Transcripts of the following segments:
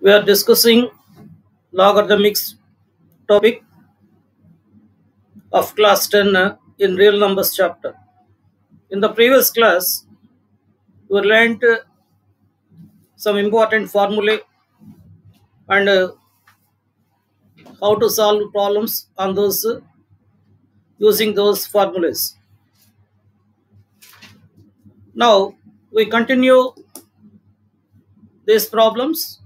We are discussing logarithmics topic of class 10 in real numbers chapter. In the previous class, we learned some important formulae and how to solve problems on those using those formulas. Now we continue these problems.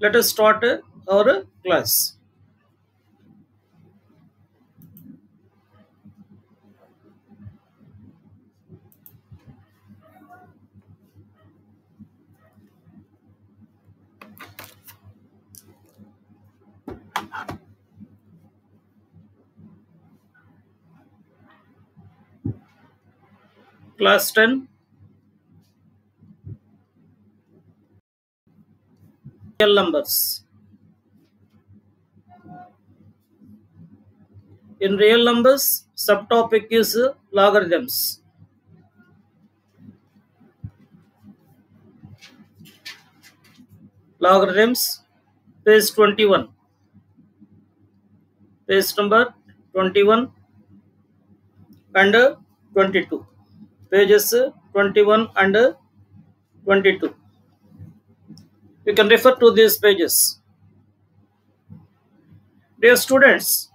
Let us start our class. Class 10 real numbers. In real numbers, subtopic is logarithms. Logarithms, page 21. Page number 21 and 22. Pages 21 and 22. You can refer to these pages. Dear students,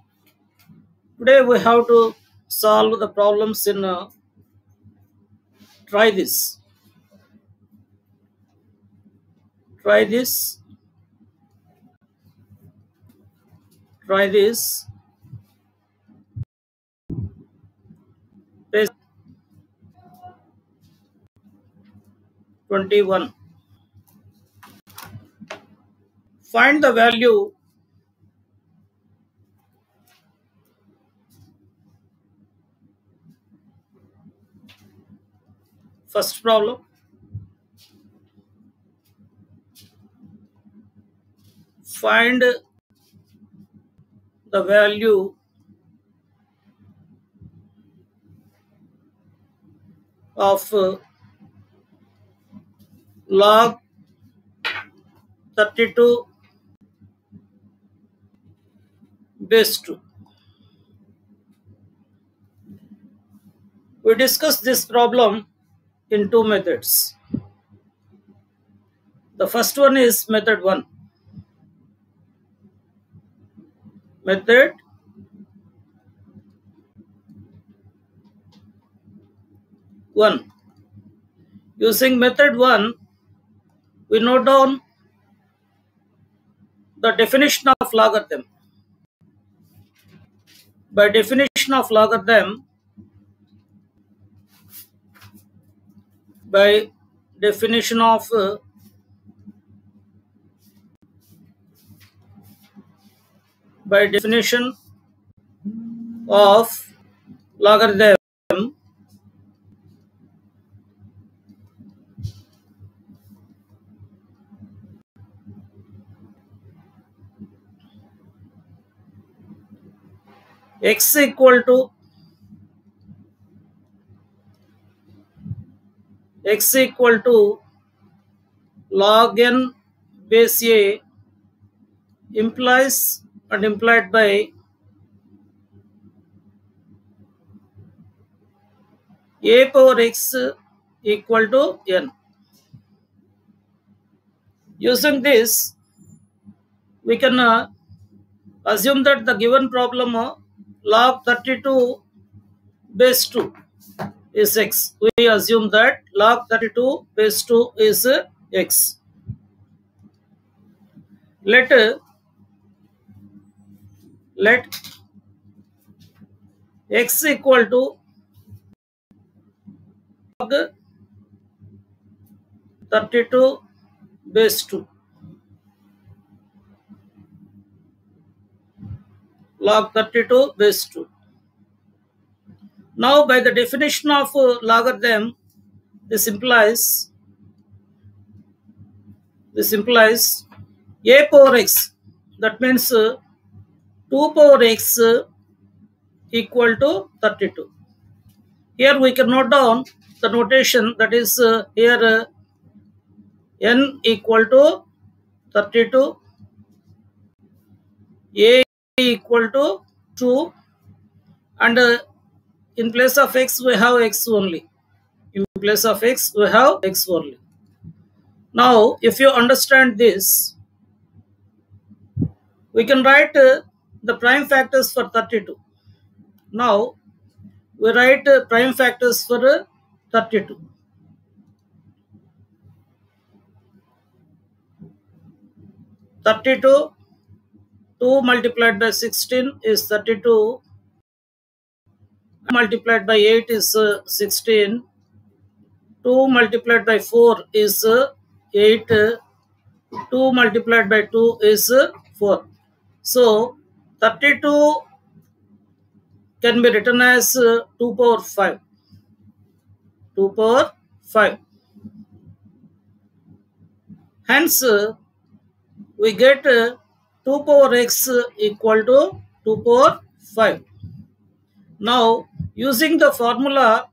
today we have to solve the problems in try this. Try this. Try this. Page 21. Find the value first problem. Find the value of log 32 base 2. We discussed this problem in two methods. The first one is method 1. Method 1. Using method 1, we note down the definition of logarithm. By definition of logarithm, by definition of logarithm, x equal to log n base a implies and implied by a power x equal to n. Using this, we can assume that the given problem log 32 base 2 is x. We assume that log 32 base 2 is x. Let x equal to log 32 base 2. Log 32 base 2. Now, by the definition of logarithm, this implies a power x. That means 2 power x equal to 32. Here we can note down the notation, that is here n equal to 32, a equal to 2, and in place of x we have x only. In place of x we have x only. Now if you understand this, we can write the prime factors for 32. Now we write prime factors for 32. 32, 2 multiplied by 16 is 32, multiplied by 8 is 16, 2 multiplied by 4 is 8, 2 multiplied by 2 is 4. So 32 can be written as 2 power 5. 2 power 5. Hence, we get 2 power x equal to 2 power 5. Now, using the formula,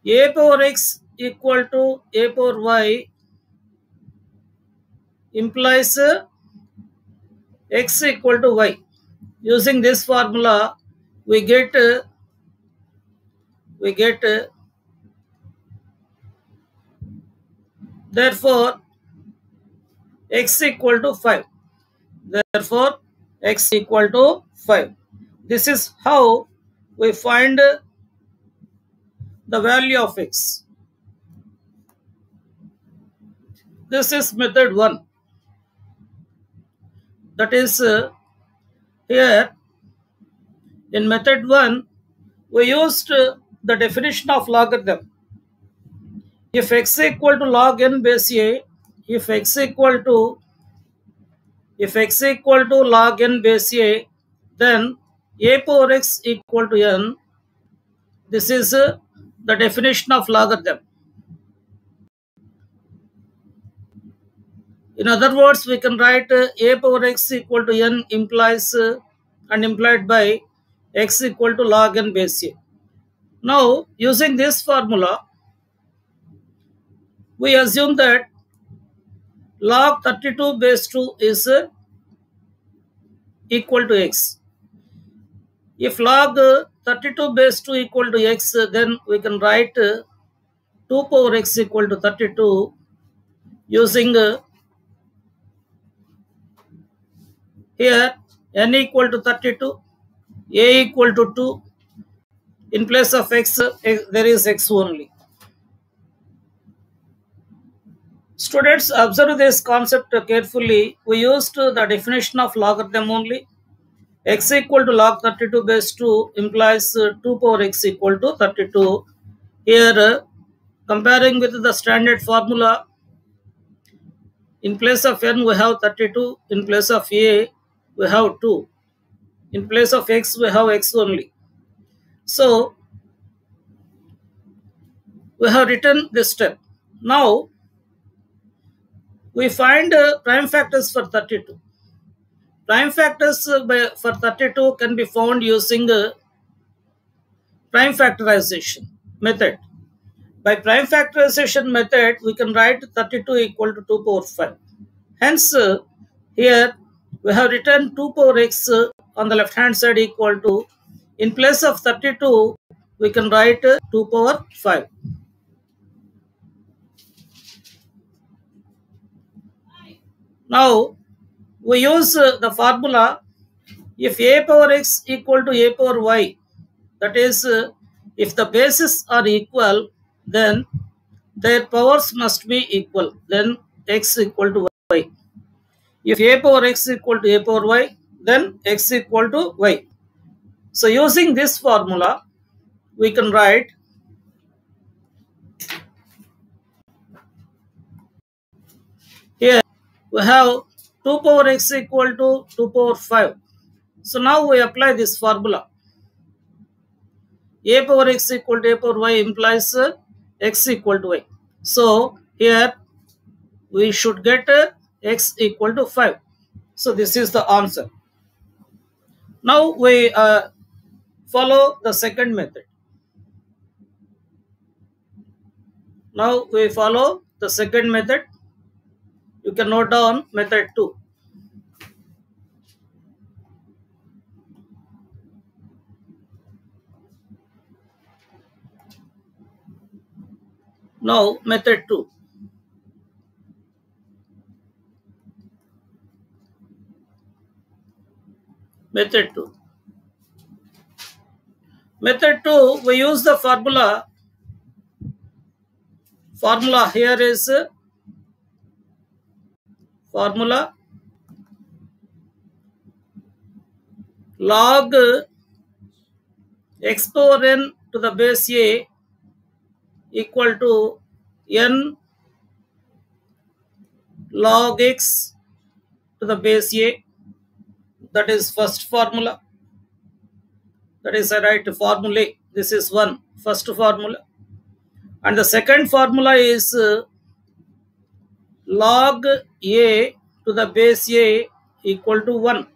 a power x equal to a power y implies x equal to y. Using this formula, we get therefore x equal to 5. Therefore, x equal to 5. This is how we find the value of x. This is method 1. That is, here in method 1, we used the definition of logarithm. If x equal to log n base a, if x equal to log n base a, then a power x equal to n. This is the definition of logarithm. In other words, we can write a power x equal to n implies and implied by x equal to log n base a. Now, using this formula, we assume that log 32 base 2 is equal to x. If log 32 base 2 equal to x, then we can write 2 power x equal to 32 using here n equal to 32, a equal to 2. In place of x, there is x only. Students, observe this concept carefully. We used the definition of logarithm only. X equal to log 32 base 2 implies 2 power x equal to 32. Here, comparing with the standard formula, in place of n we have 32, in place of a we have 2, in place of x we have x only. So, we have written this step. Now, we find prime factors for 32. Prime factors for 32 can be found using prime factorization method. By prime factorization method, we can write 32 equal to 2 power 5. Hence, here we have written 2 power x on the left hand side equal to, in place of 32, we can write 2 power 5. Now, we use the formula, if a power x equal to a power y, that is, if the bases are equal, then their powers must be equal, then x equal to y. If a power x equal to a power y, then x equal to y. So using this formula, we can write here we have 2 power x equal to 2 power 5. So now we apply this formula. A power x equal to a power y implies x equal to y. So here we should get x equal to 5. So this is the answer. Now we follow the second method. Now we follow the second method. You can note down method 2. Now method 2. Method 2. Method 2, we use the formula. Formula here is formula log x power n to the base a equal to n log x to the base a. That is first formula. That is a right formula. This is one first formula. And the second formula is log a to the base a equal to 1.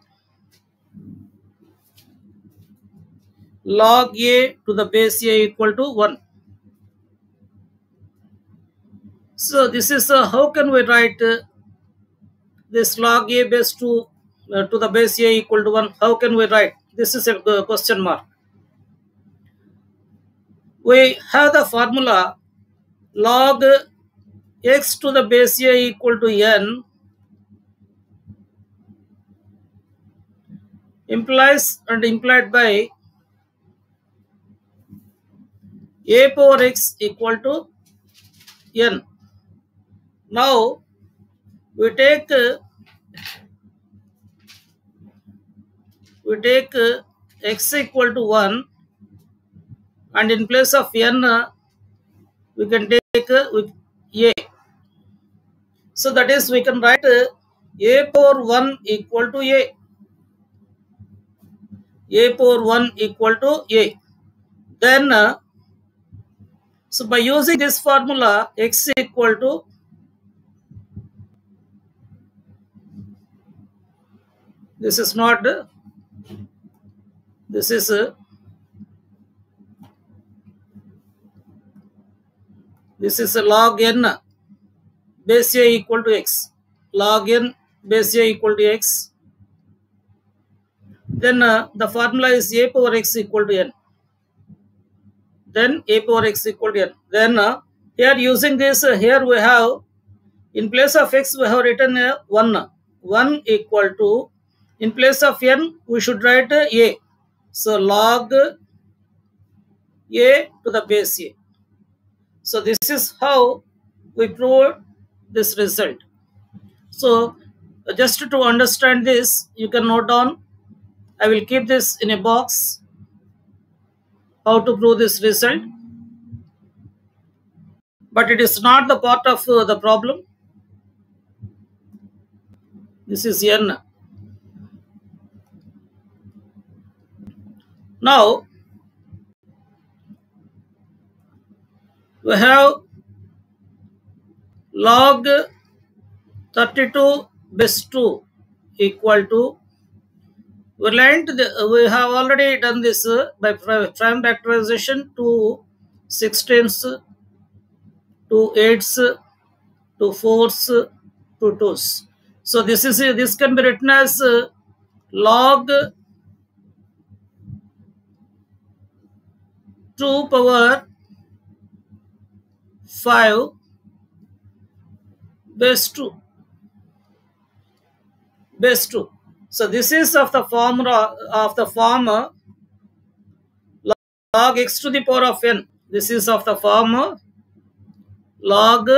Log a to the base a equal to 1. So this is how can we write this log a base to the base a equal to 1? How can we write? This is a question mark. We have the formula log x to the base a equal to n implies and implied by a power x equal to n. Now we take x equal to 1, and in place of n we can take a. So that is we can write a power 1 equal to a. A power 1 equal to a. Then so by using this formula, x equal to this is not this is a log n base a equal to x. Log n base a equal to x. Then the formula is a power x equal to n. Then a power x equal to n. Then here using this, here we have in place of x we have written 1. 1 equal to, in place of n we should write a. So log a to the base a. So this is how we prove this result. So just to understand this, you can note down. I will keep this in a box. How to prove this result. But it is not the part of the problem. This is n. Now we have log 32 base 2 equal to, we have already done this by prime factorization to 16s, to 8s, to 4s, to 2s. So this can be written as log 2 power 5 base 2. Base 2. So this is of the formula of the form log x to the power of n. This is of the form log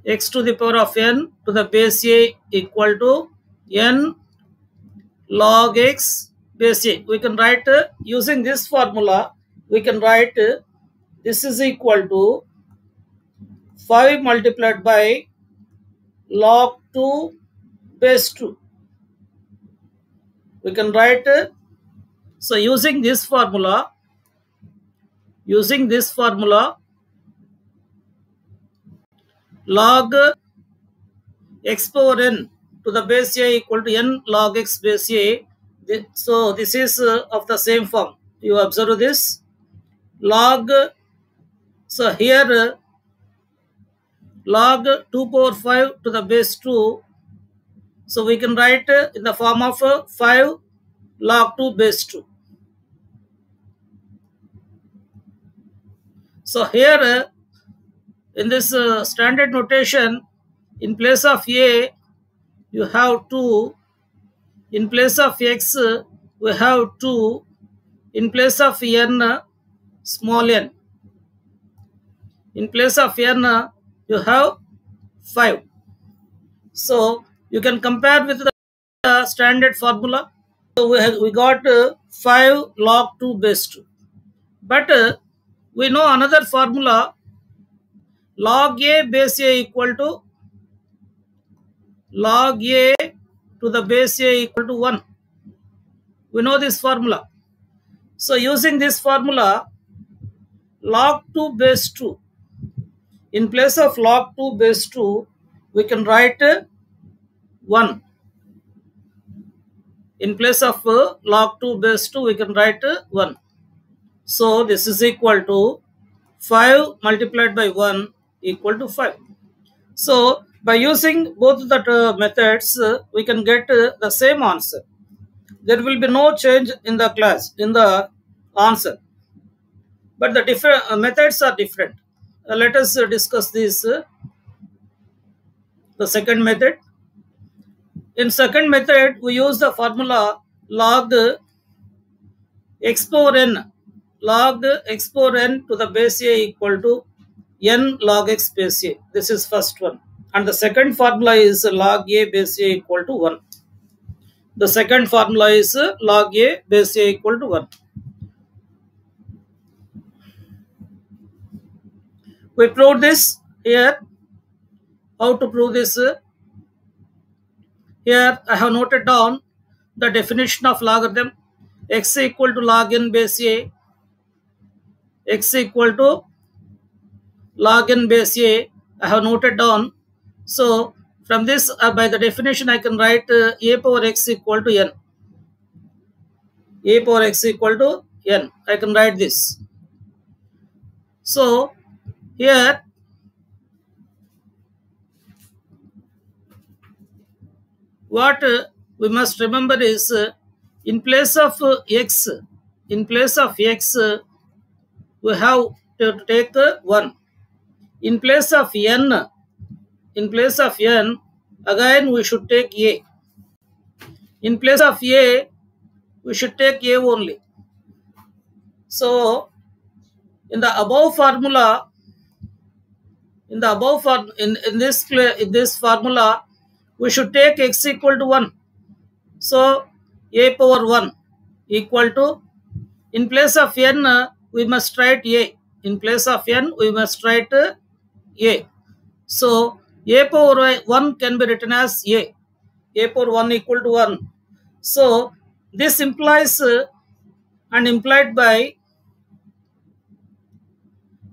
x to the power of n to the base a equal to n log x base a. We can write using this formula. We can write this is equal to 5 multiplied by log 2 base 2. We can write so using this formula log x power n to the base a equal to n log x base a. So this is of the same form. You observe this log. So here log 2 power 5 to the base 2. So we can write in the form of 5 log 2 base 2. So here in this standard notation, in place of a you have 2, in place of x we have 2, in place of n small n, in place of n you have 5. So you can compare with the standard formula. So we got 5 log 2 base 2. But we know another formula, log a base a equal to log a to the base a equal to 1. We know this formula. So using this formula, log 2 base 2, in place of log 2 base 2, we can write 1. In place of log 2 base 2, we can write 1. So this is equal to 5 multiplied by 1 equal to 5. So by using both the methods, we can get the same answer. There will be no change in the class, in the answer. But the different methods are different. Let us discuss this. The second method. In second method, we use the formula log x power n. Log x power n to the base a equal to n log x base a. This is first one. And the second formula is log a base a equal to 1. The second formula is log a base a equal to 1. We prove this here. How to prove this? Here I have noted down the definition of logarithm. X equal to log n base a. X equal to log n base a. I have noted down. So from this, by the definition, I can write a power x equal to n. A power x equal to n. I can write this. So here what we must remember is in place of x, we have to take 1. In place of n, again we should take a. In place of a, we should take a only. So in the above formula, in this formula, we should take x equal to 1. So a power 1 equal to, in place of n we must write a. In place of n we must write a. So a power 1 can be written as a. A power 1 equal to 1. So this implies and implied by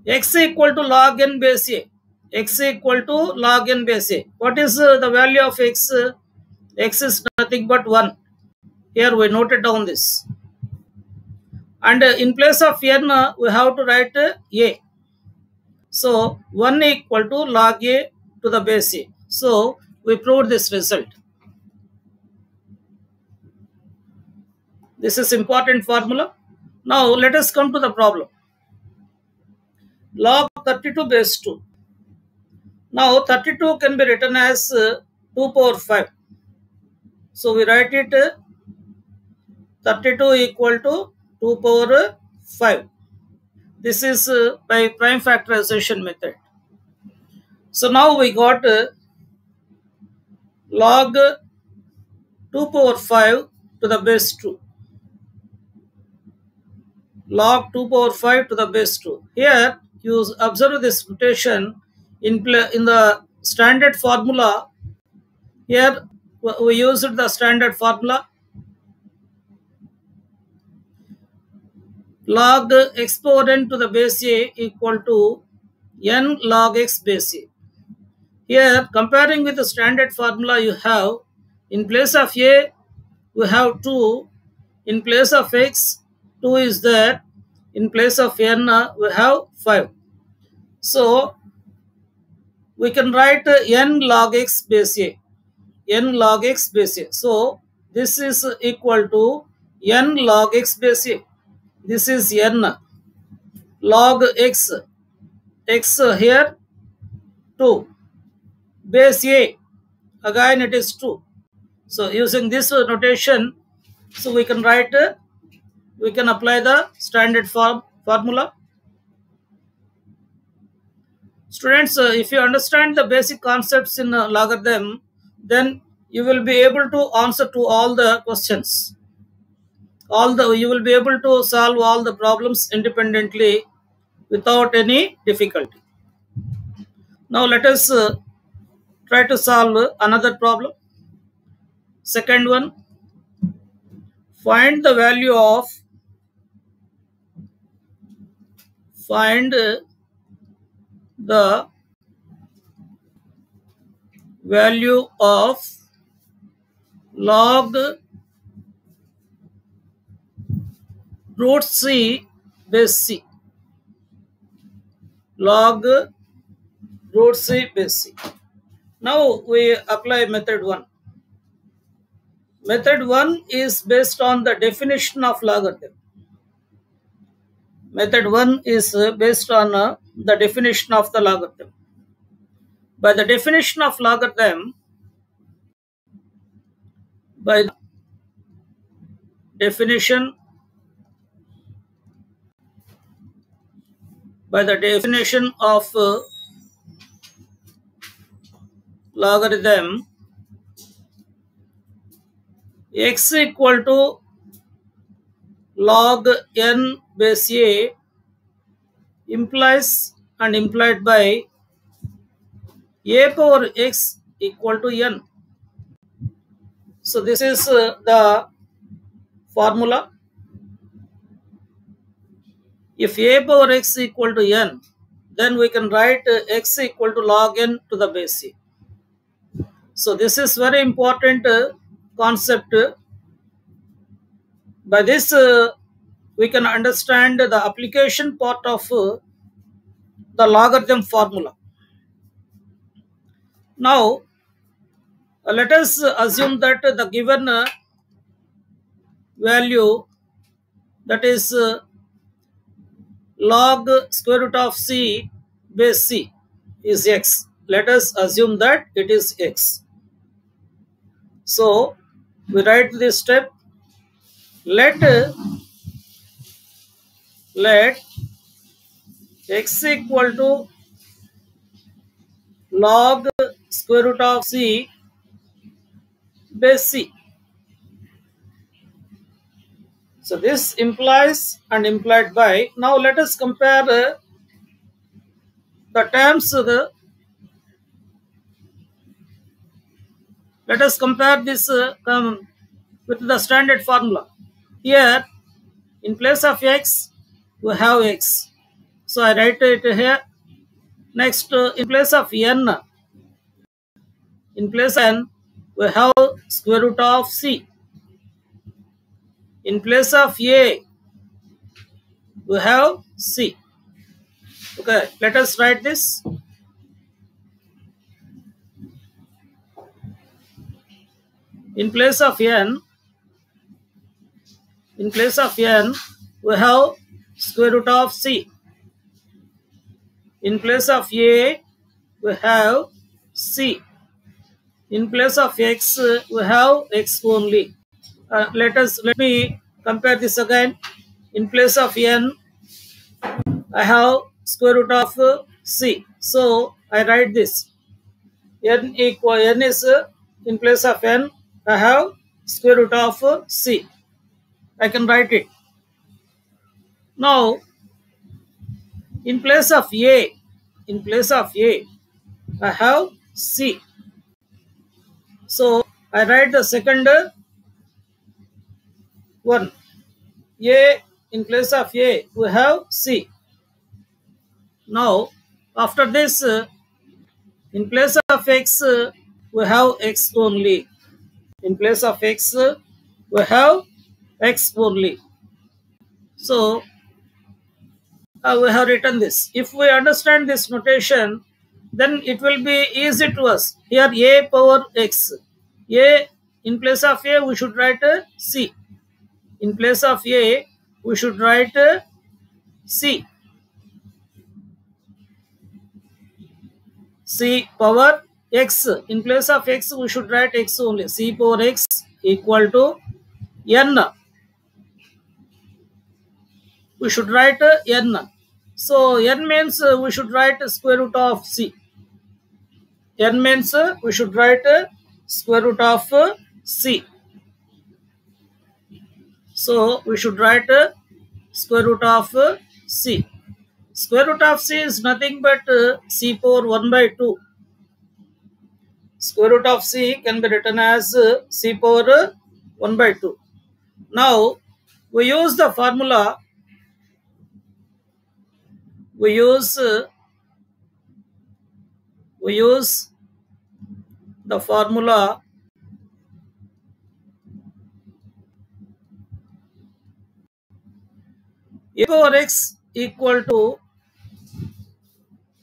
x equal to log n base a. X equal to log n base a. What is the value of x? X is nothing but 1. Here we noted down this. And in place of n, we have to write a. So 1 equal to log a to the base a. So we proved this result. This is important formula. Now let us come to the problem. Log 32 base 2. Now 32 can be written as 2 power 5. So we write it 32 equal to 2 power 5. This is by prime factorization method. So now we got log 2 power 5 to the base 2. Log 2 power 5 to the base 2. Here you observe this notation in the standard formula. Here we used the standard formula. Log x power n to the base a equal to n log x base a. Here comparing with the standard formula, you have in place of a we have 2, In place of x, 2 is there. In place of n, we have 5. So we can write n log x base a. N log x base a. So this is equal to n log x base a. This is n log x. X here 2. Base a. Again it is 2. So using this notation, so we can write, we can apply the standard formula. Students, if you understand the basic concepts in logarithm, then you will be able to answer to all the questions. You will be able to solve all the problems independently without any difficulty. Now let us try to solve another problem. Second one, find the value of the value of log root c base c. Log root c base c. Now we apply method 1. Method 1 is based on the definition of logarithm. Method 1 is based on the definition of the logarithm. By the definition of logarithm, by the definition of logarithm, x equal to log n base a implies and implied by a power x equal to n. So this is the formula. If a power x equal to n, then we can write x equal to log n to the base a. So this is very important concept. By this we can understand the application part of the logarithm formula. Now let us assume that the given value, that is log square root of c base c, is x. Let us assume that it is x. So we write this step. Let x equal to log square root of c base c. So this implies and implied by. Now let us compare the terms. Let us compare this with the standard formula. Here, in place of x, we have x. So I write it here. Next, in place of n, we have square root of c. In place of a, we have c. Okay, let us write this. In place of n, we have square root of c. In place of a, we have c. In place of x, we have x only. Let me compare this again. In place of n, I have square root of c. So I write this. N is in place of n, I have square root of c. I can write it. Now, in place of a, I have c. So I write the second one. A, in place of a, we have c. Now, after this, in place of x, we have x only. In place of x, we have x only. So we have written this. If we understand this notation, then it will be easy to us. Here a power x. A, in place of a, we should write c. In place of a, we should write c. C power x. In place of x, we should write x only. C power x equal to n. We should write n. So n means we should write square root of c. N means we should write square root of c. So we should write square root of c. Square root of c is nothing but c power 1 by 2. Square root of c can be written as c power 1 by 2. Now we use the formula. We use the formula a power x equal to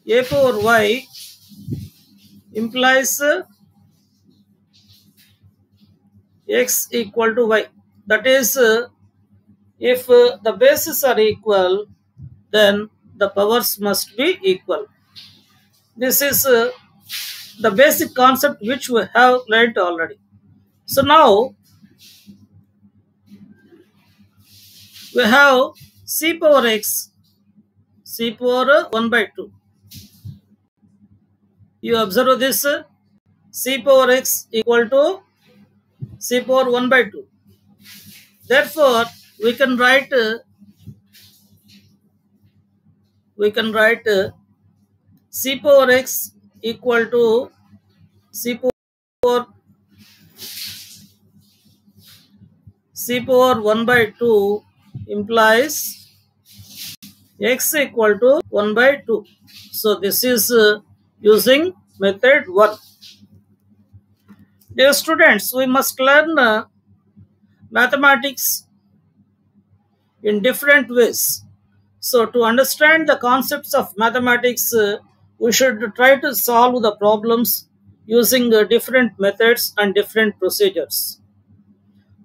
a power y implies x equal to y. That is, if the bases are equal, then the powers must be equal. This is the basic concept which we have learnt already. So now we have c power x, c power 1 by 2. You observe this, c power x equal to c power 1 by 2. Therefore, we can write c power x equal to c power 1 by 2 implies x equal to 1 by 2. So this is using method 1. Dear students, we must learn mathematics in different ways. So to understand the concepts of mathematics, we should try to solve the problems using different methods and different procedures.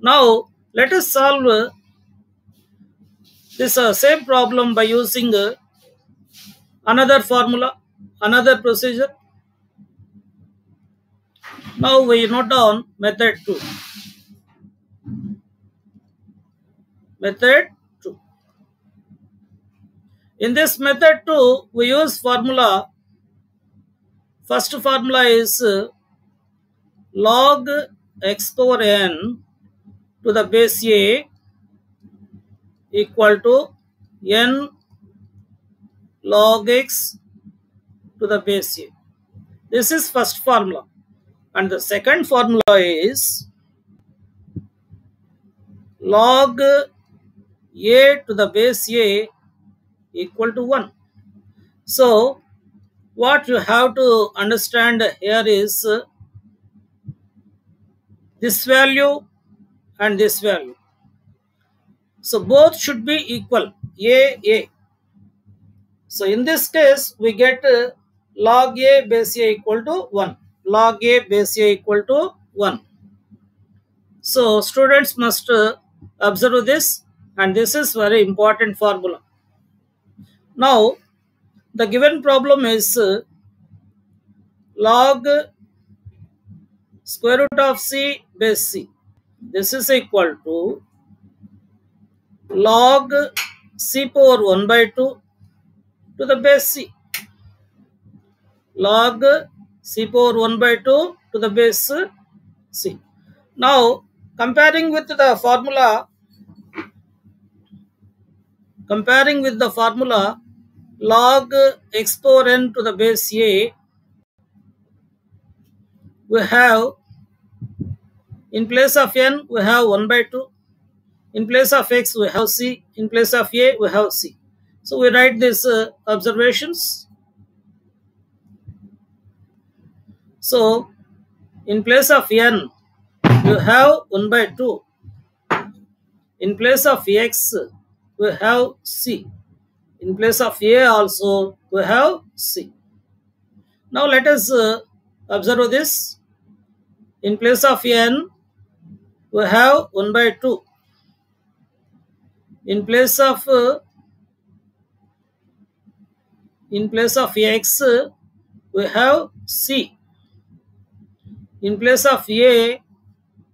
Now let us solve this same problem by using another formula, another procedure. Now we note down method 2. Method 2. In this method 2, we use formula. First formula is log x power n to the base a equal to n log x to the base a. This is first formula. And the second formula is log a to the base a equal to 1. So what you have to understand here is this value and this value. So both should be equal, a. So in this case, we get log a base a equal to 1. Log a base a equal to 1. So students must observe this, and this is very important formula. Now the given problem is log square root of c base c. This is equal to log c power 1 by 2 to the base c. Log c power 1 by 2 to the base c. Now comparing with the formula log x power n to the base a, we have in place of n we have 1 by 2, in place of x we have c, in place of a we have c. So we write these observations. So in place of n you have 1 by 2, In place of x, we have c. In place of a also, we have c. Now let us observe this. In place of n, we have 1 by 2. In place of x, we have c. In place of a,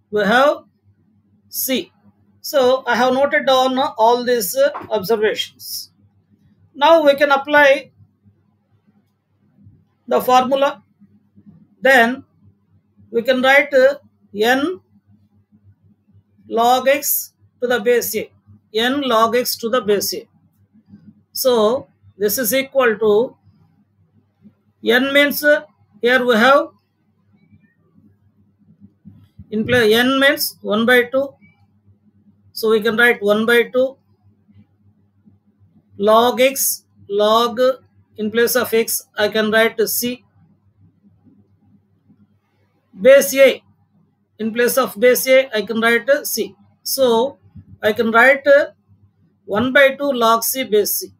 we have c. So I have noted down all these observations. Now we can apply the formula. Then we can write n log x to the base a. N log x to the base a. So this is equal to n means here we have in place n means 1 by 2. So we can write 1 by 2 log x, log in place of x I can write c, base a, in place of base a I can write c. So I can write 1 by 2 log c base c.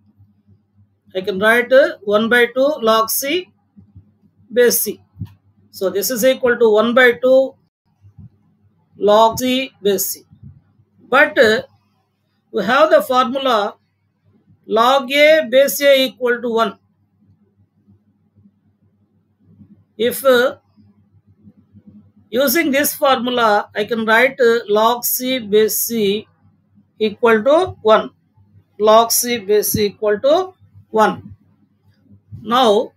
I can write 1 by 2 log c base c. So this is equal to 1 by 2 log c base c. But we have the formula log a base a equal to 1. If using this formula, I can write log c base c equal to 1. Log c base c equal to 1. Now,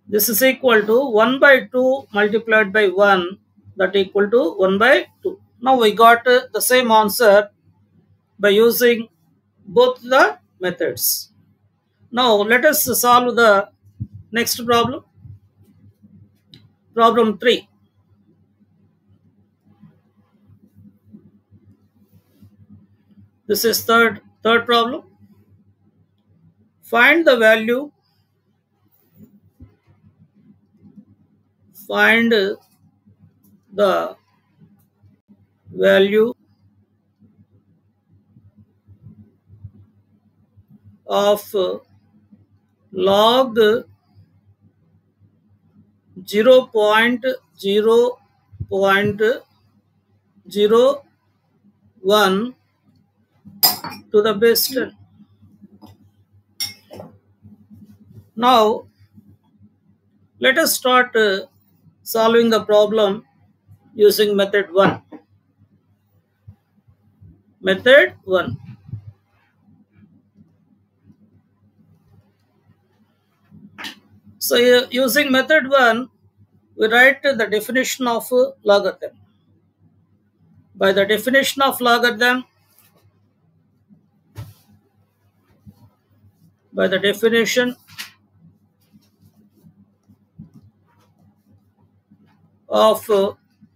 this is equal to 1 by 2 multiplied by 1, that equal to 1 by 2. Now, we got the same answer by using both the methods. Now, let us solve the next problem. Problem 3. This is third problem. Find the value of log 0.0.01 to the base 10. Now, let us start solving the problem using method 1. Method 1. So, using method 1, we write the definition of logarithm. By the definition of logarithm,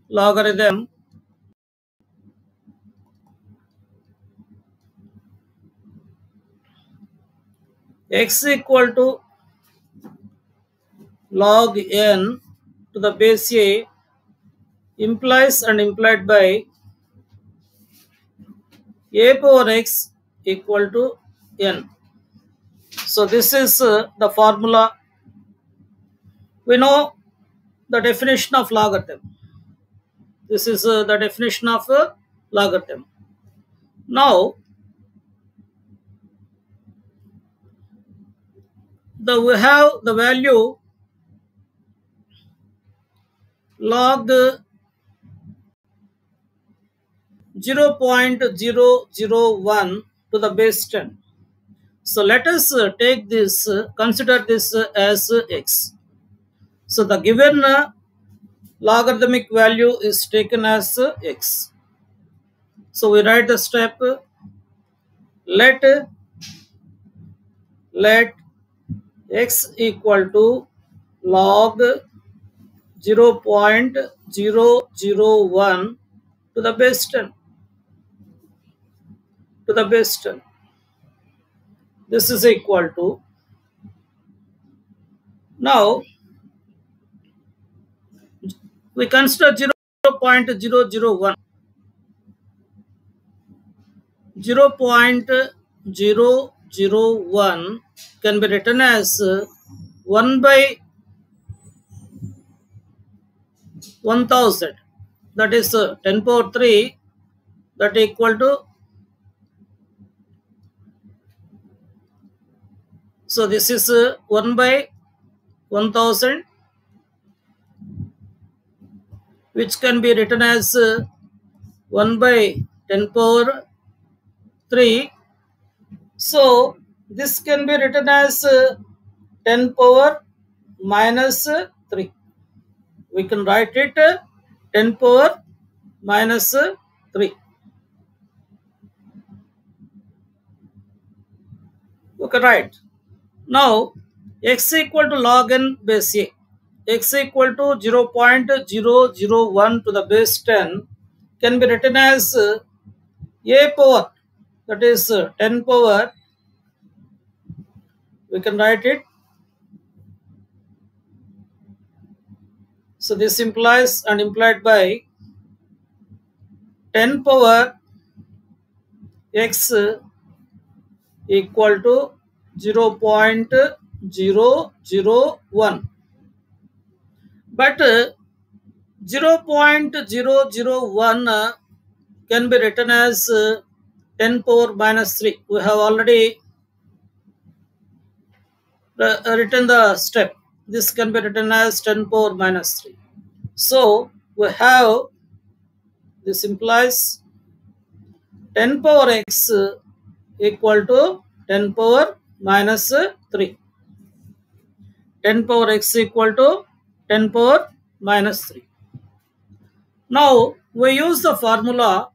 logarithm, x equal to log n to the base a implies and implied by a power x equal to n. So this is the formula. We know the definition of logarithm. This is the definition of logarithm. Now, we have the value log 0.001 to the base 10. So let us take this, consider this as x. So the given logarithmic value is taken as x. So we write the step, let x equal to log 0.001 to the base 10. This is equal to, now we consider 0.001. 0.001 can be written as 1 by 1000, that is 10 power 3, that equal to, so this is 1 by 1000, which can be written as 1 by 10 power 3. So this can be written as 10 power minus 3. We can write it 10 power minus 3. Okay, right. Now x equal to log n base a. X equal to 0.001 to the base 10 can be written as a power, that is 10 power. We can write it. So this implies and implied by 10 power x equal to 0.001. But 0.001 can be written as 10 power minus 3. We have already written the step. This can be written as 10 power minus 3. So we have, this implies 10 power x equal to 10 power minus 3. 10 power x equal to 10 power minus 3. Now we use the formula.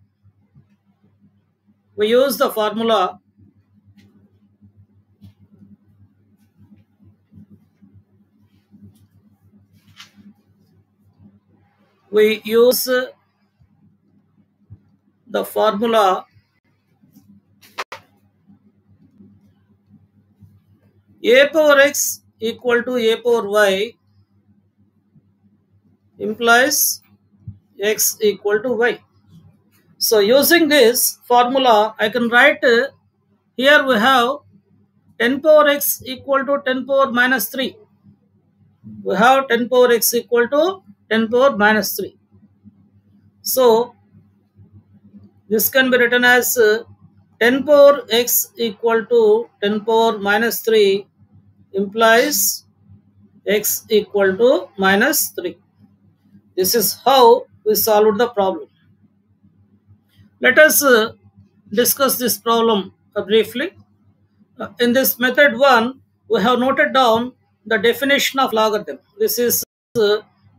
We use the formula we use the formula a power x equal to a power y implies x equal to y. So using this formula, I can write here we have 10 power x equal to 10 power minus 3. We have 10 power x equal to 10 power minus 3. So this can be written as 10 power x equal to 10 power minus 3 implies x equal to minus 3. This is how we solved the problem. Let us discuss this problem briefly. In this method 1, we have noted down the definition of logarithm. This is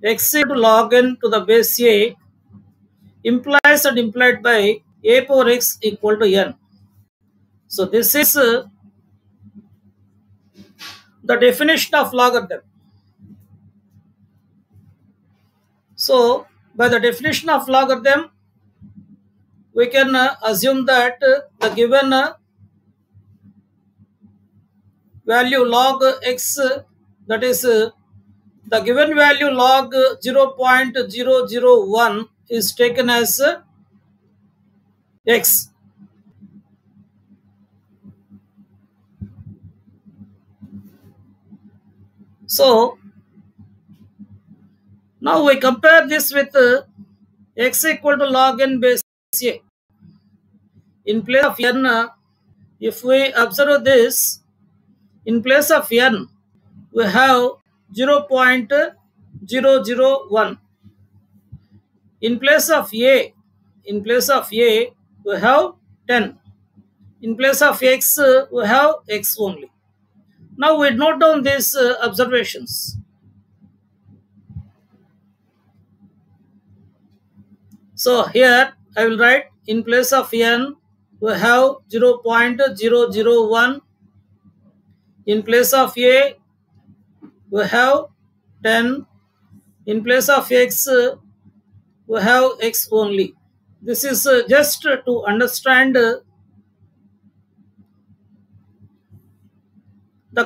x equal to log n to the base a implies and implied by a power x equal to n. So this is the definition of logarithm. So by the definition of logarithm, we can assume that the given value log x, that is the given value log 0.001 is taken as x. So now we compare this with x equal to log n base a. In place of n, if we observe this, in place of n, we have 0.001. In place of a, we have 10. In place of x, we have x only. Now we note down these observations. So here I will write in place of n, we have 0.001. In place of a, we have 10. In place of x, we have x only. This is just to understand the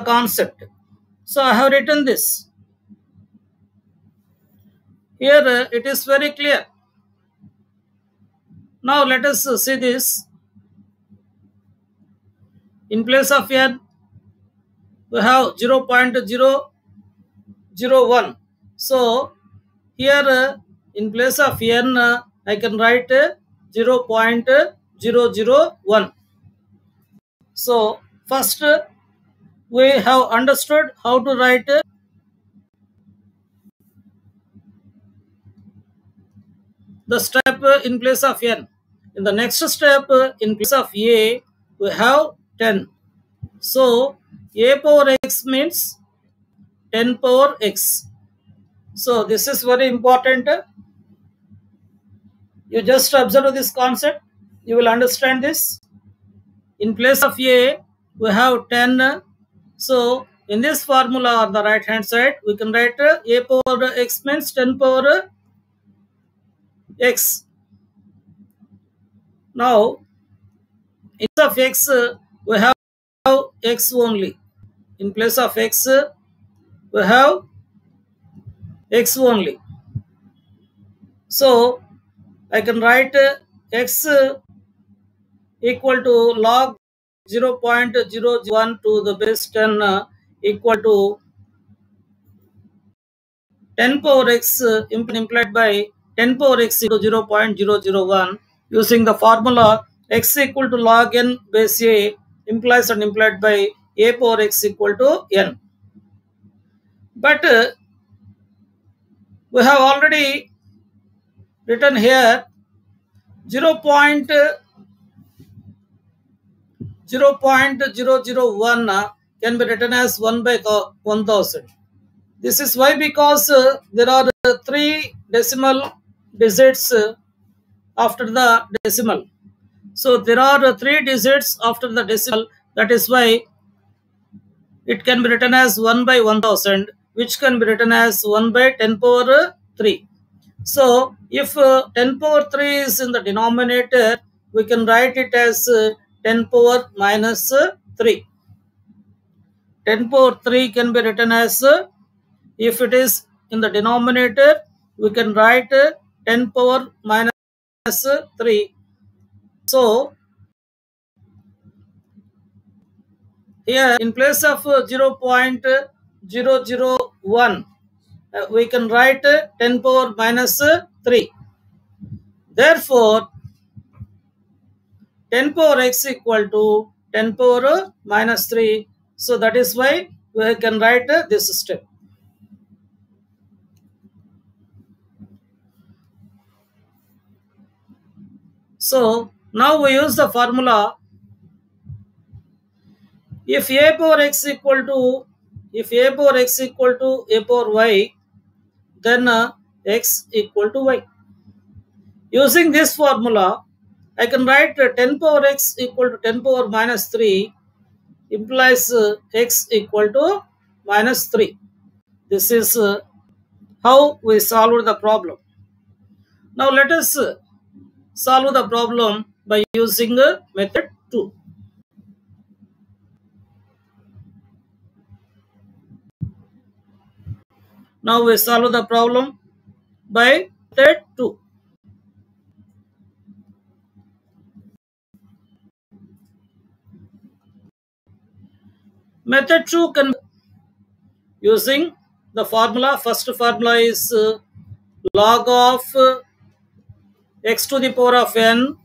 concept. So I have written this. Here it is very clear. Now let us see this. In place of n, we have 0.001. So here in place of n, I can write 0.001. So first we have understood how to write the step in place of n. In the next step in place of a, we have 10. So a power x means 10 power x. So this is very important. You just observe this concept. You will understand this. In place of a, we have 10. So in this formula on the right hand side, we can write a power x means 10 power x. Now in place of x, we have x only. In place of x, we have x only. So I can write x equal to log 0.001 to the base 10 equal to 10 power x implied by 10 power x equal to 0.001 using the formula x equal to log n base a implies and implied by a power x equal to n. But we have already written here 0.001 can be written as 1 by 1000. This is why, because there are three decimal digits after the decimal. So there are three digits after the decimal. That is why it can be written as 1 by 1000, which can be written as 1 by 10 power 3. So if 10 power 3 is in the denominator, we can write it as 10 power minus 3. 10 power 3 can be written as, if it is in the denominator, we can write 10 power minus 3. So here in place of 0.001, we can write 10 power minus 3. Therefore, 10 power x equal to 10 power minus 3. So that is why we can write this step. So now we use the formula. If a power x equal to a power y, then x equal to y. Using this formula, I can write 10 power x equal to 10 power minus 3 implies x equal to minus 3. This is how we solve the problem. Now let us solve the problem by using method 2. Now we solve the problem by method 2. Method 2 can be using the formula. First formula is log of x to the power of n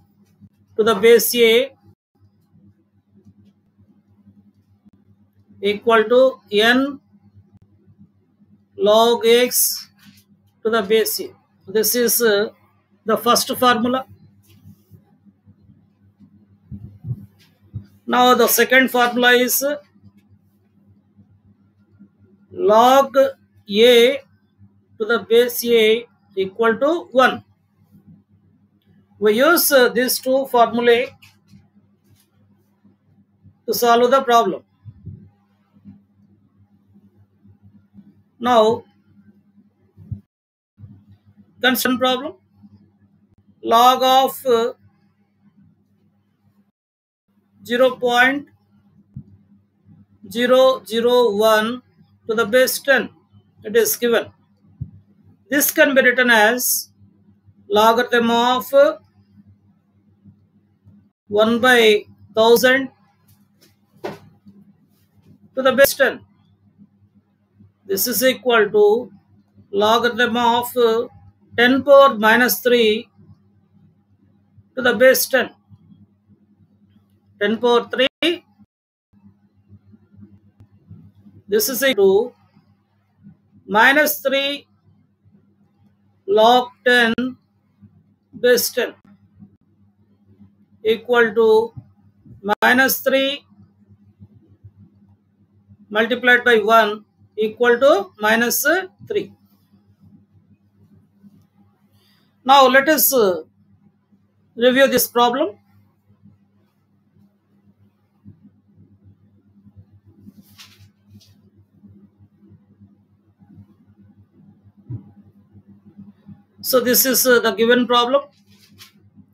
to the base a equal to n log x to the base a. This is the first formula. Now the second formula is log a to the base a equal to 1. We use these two formulae to solve the problem. Now, consider problem. Log of 0.001 to the base 10. It is given. This can be written as logarithm of 1 by 1000 to the base 10. This is equal to logarithm of 10 power minus 3 to the base 10. 10 power 3. This is equal to minus 3 log 10 base 10 equal to minus 3 multiplied by 1 equal to minus 3. Now let us review this problem. So this is the given problem.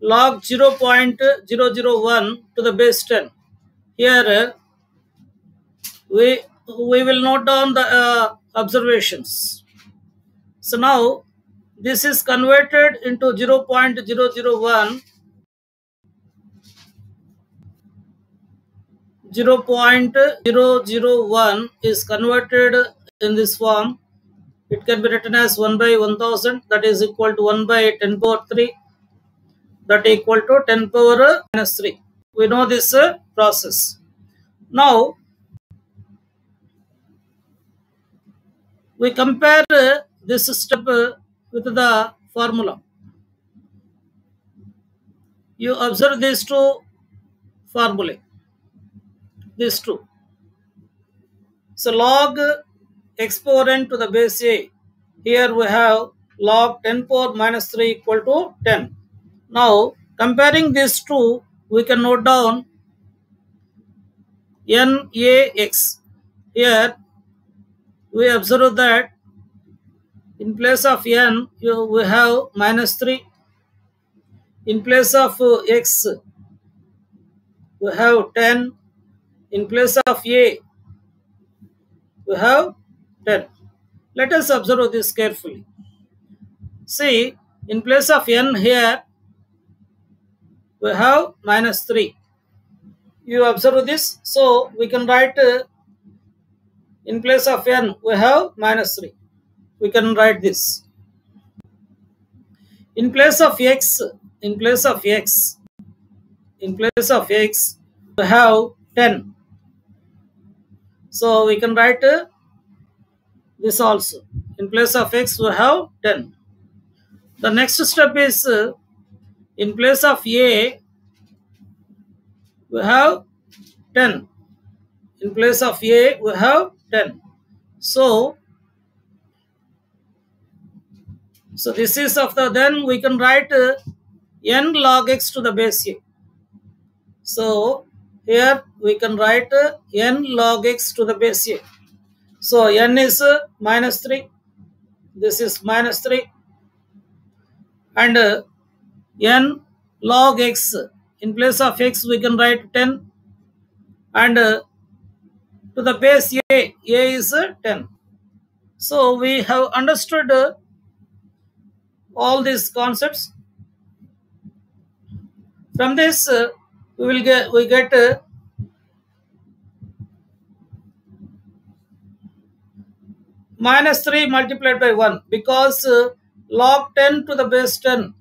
Log 0.001 to the base 10. Here we will note down the observations. So now this is converted into 0.001. 0.001 is converted in this form. It can be written as 1 by 1000, that is equal to 1 by 10 power 3, that equal to 10 power minus 3. We know this process. Now we compare this step with the formula. You observe these two formulae, these two. So log x power n to the base a. Here we have log 10 power minus 3 equal to 10. Now comparing these two, we can note down NaX. Here we observe that in place of n we have minus 3. In place of x we have 10. In place of a we have 10. Let us observe this carefully. See, in place of n here we have minus 3. You observe this, so we can write in place of n we have minus 3. We can write this. In place of x, we have 10. So we can write this also. In place of x we have 10. The next step is in place of a we have 10. In place of a we have 10. So this is of the, then we can write n log x to the base a. So here we can write n log x to the base a. So n is minus 3. This is minus 3. And n log x, in place of x we can write 10. And to the base a is 10. So we have understood all these concepts. From this we get minus 3 multiplied by 1, because log 10 to the base 10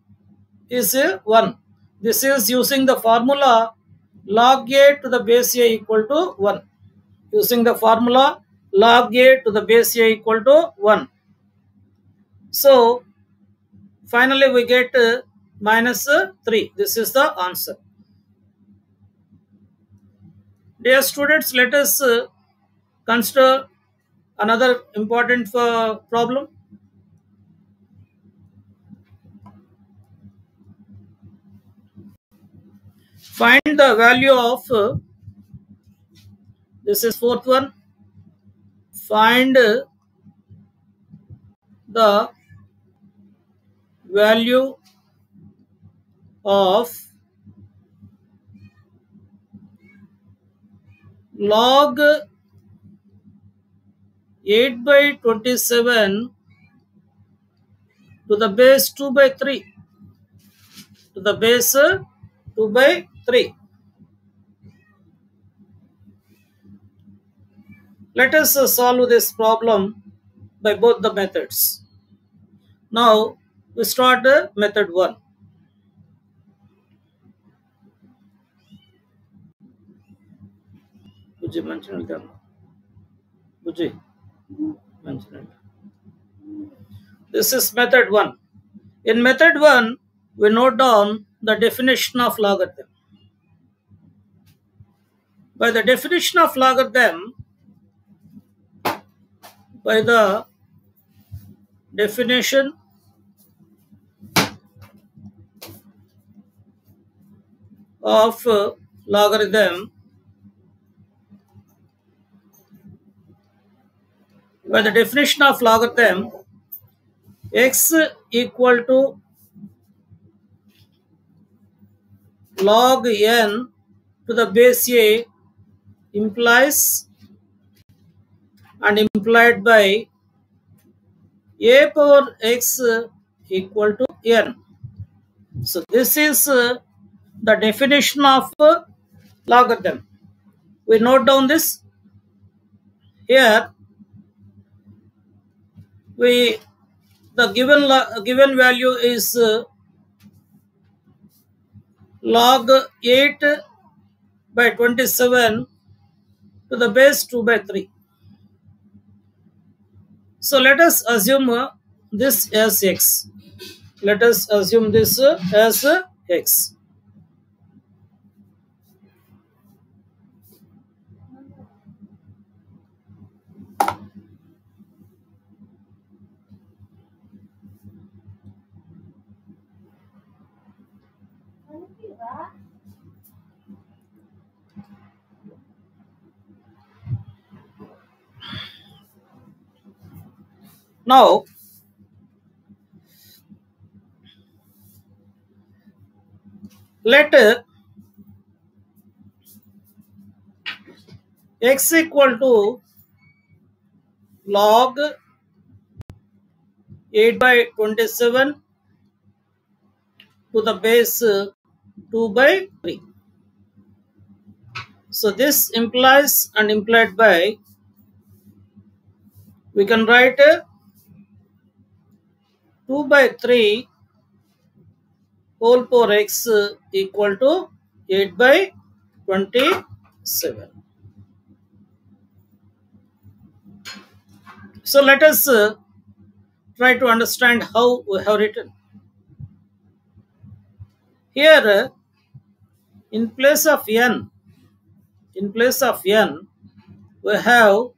is 1. This is using the formula log a to the base a equal to 1. Using the formula log a to the base a equal to 1. So finally we get minus 3. This is the answer. Dear students, let us consider another important problem. Find the value of, this is fourth one. Find the value of log 8 by 27 to the base 2 by 3. To the base 2 by 3. Let us solve this problem by both the methods. Now we start method 1. Bujji mention it. Bujji mention it. This is method 1. In method 1, we note down the definition of logarithm. By the definition of logarithm, by the definition of logarithm, by the definition of logarithm, x equal to log n to the base a implies and implied by a power x equal to n. So this is the definition of logarithm. We note down this here. The given value is log 8 by 27 to the base 2 by 3. So let us assume this as x. Let us assume this as x. Now, let x equal to log 8 by 27 to the base 2 by 3. So this implies and implied by, we can write 2 by 3 whole power x equal to 8 by 27. So let us try to understand how we have written. Here, in place of n, we have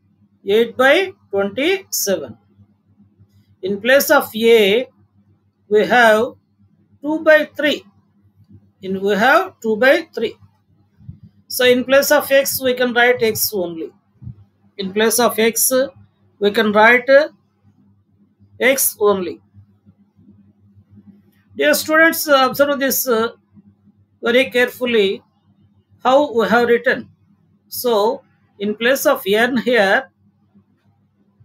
8 by 27. In place of a, we have 2 by 3. We have 2 by 3. So in place of x, we can write x only. In place of x, we can write x only. Dear students, observe this very carefully, how we have written. So in place of n here,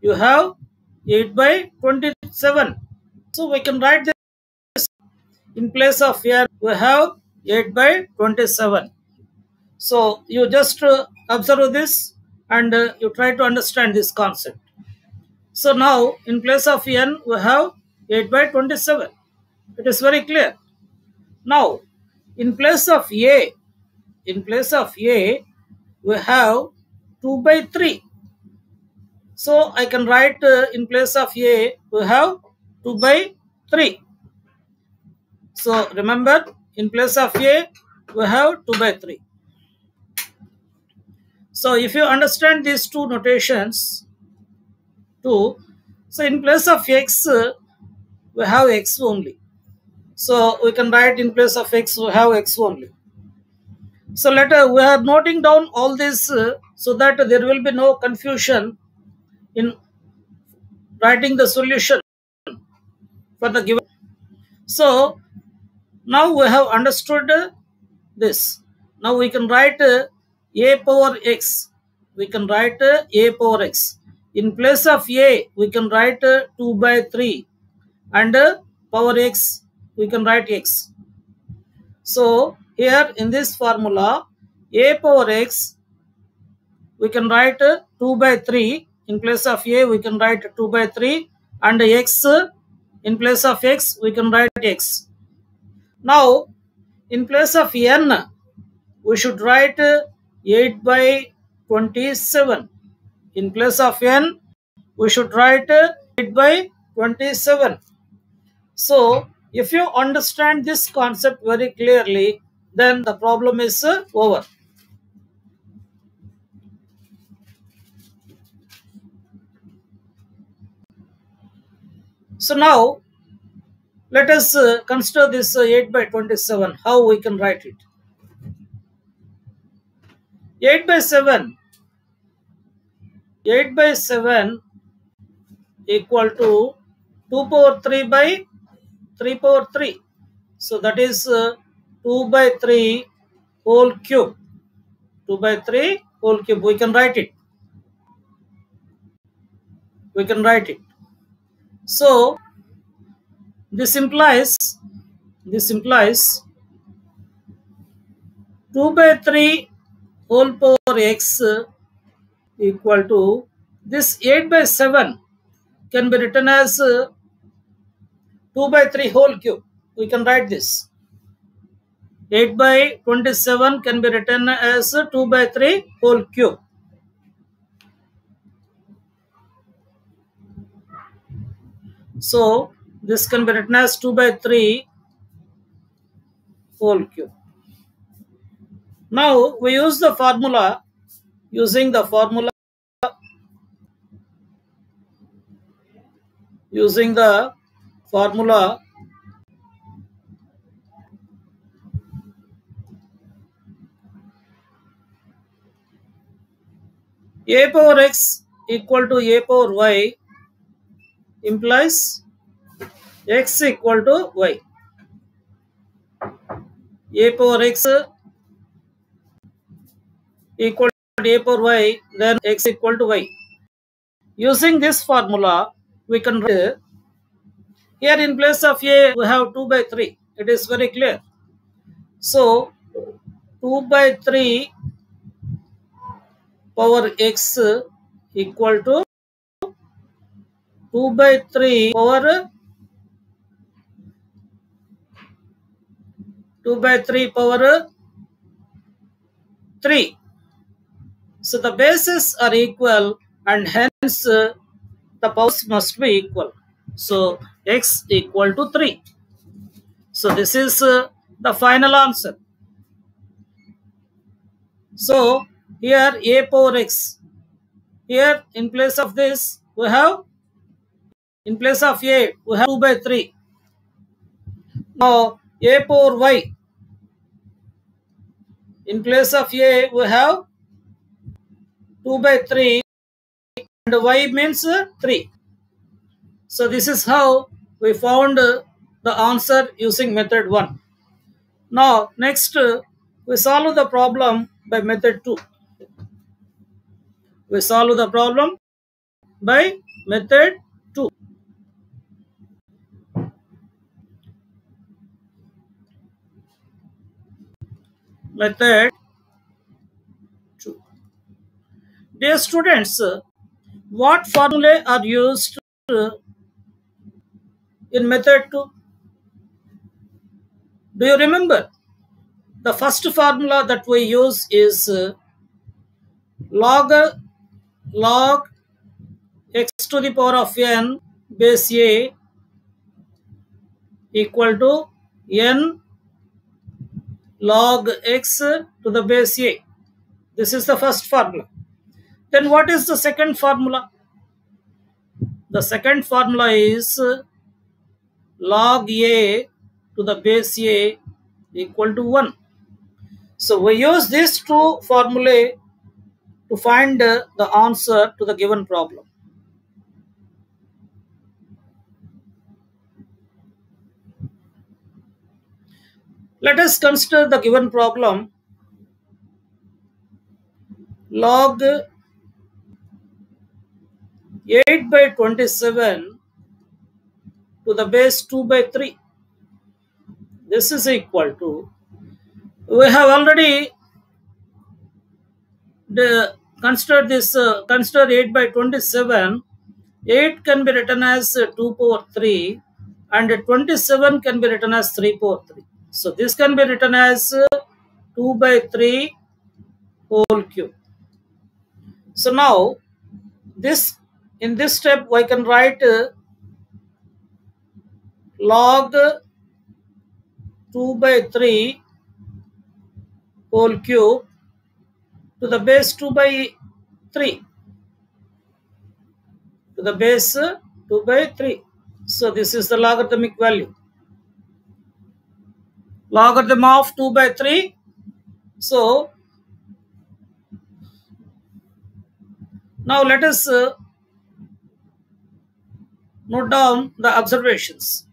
you have 8 by 27. So we can write this. In place of n, we have 8 by 27. So you just observe this and you try to understand this concept. So now in place of n, we have 8 by 27. It is very clear. Now in place of a, we have 2 by 3. So I can write in place of a, we have 2 by 3. So remember, in place of a, we have 2 by 3. So if you understand these two notations, so in place of x, we have x only. So we can write in place of x, we have x only. So we are noting down all this so that there will be no confusion in writing the solution for the given. So now we have understood this. Now we can write a power x. We can write a power x. In place of a, we can write 2 by 3. And power x, we can write x. So here in this formula, a power x, we can write 2 by 3. In place of a, we can write 2 by 3. And x, in place of x, we can write x. Now, in place of n, we should write 8 by 27. In place of n, we should write 8 by 27. So, if you understand this concept very clearly, then the problem is over. So now, let us consider this 8 by 27, how we can write it. 8 by 7, 8 by 7 equal to 2 power 3 by 3 power 3. So that is 2 by 3 whole cube. 2 by 3 whole cube. We can write it. We can write it. So this implies 2 by 3 whole power x equal to this 8 by 7 can be written as 2 by 3 whole cube. We can write this. 8 by 27 can be written as 2 by 3 whole cube. So this can be written as 2 by 3 whole cube. Now we use the formula, using the formula a power x equal to a power y implies x equal to y. A power x equal to a power y, then x equal to y. Using this formula, we can write here in place of a, we have 2 by 3. It is very clear. So 2 by 3 power x equal to 2 by 3 power 3. So the bases are equal and hence the powers must be equal. So x equal to 3. So this is the final answer. So here a power x. Here in place of this we have, in place of a we have 2 by 3. Now a power y. In place of a we have 2 by 3 and y means 3. So this is how we found the answer using method 1. Now next we solve the problem by method 2. We solve the problem by method 2. Method 2. Dear students, what formulae are used in method 2? Do you remember? The first formula that we use is log x to the power of n base a equal to n log x to the base a. This is the first formula. Then what is the second formula? The second formula is log a to the base a equal to 1. So we use these two formulae to find the answer to the given problem. Let us consider the given problem. Log 8 by 27 to the base 2 by 3. This is equal to, we have already consider this, consider 8 by 27. 8 can be written as 2 power 3 and 27 can be written as 3 power 3. So this can be written as 2 by 3 whole cube. So now this, in this step I can write log 2 by 3 whole cube to the base 2 by 3, to the base 2 by 3. So this is the logarithmic value. Logarithm of 2 by 3. So now let us note down the observations.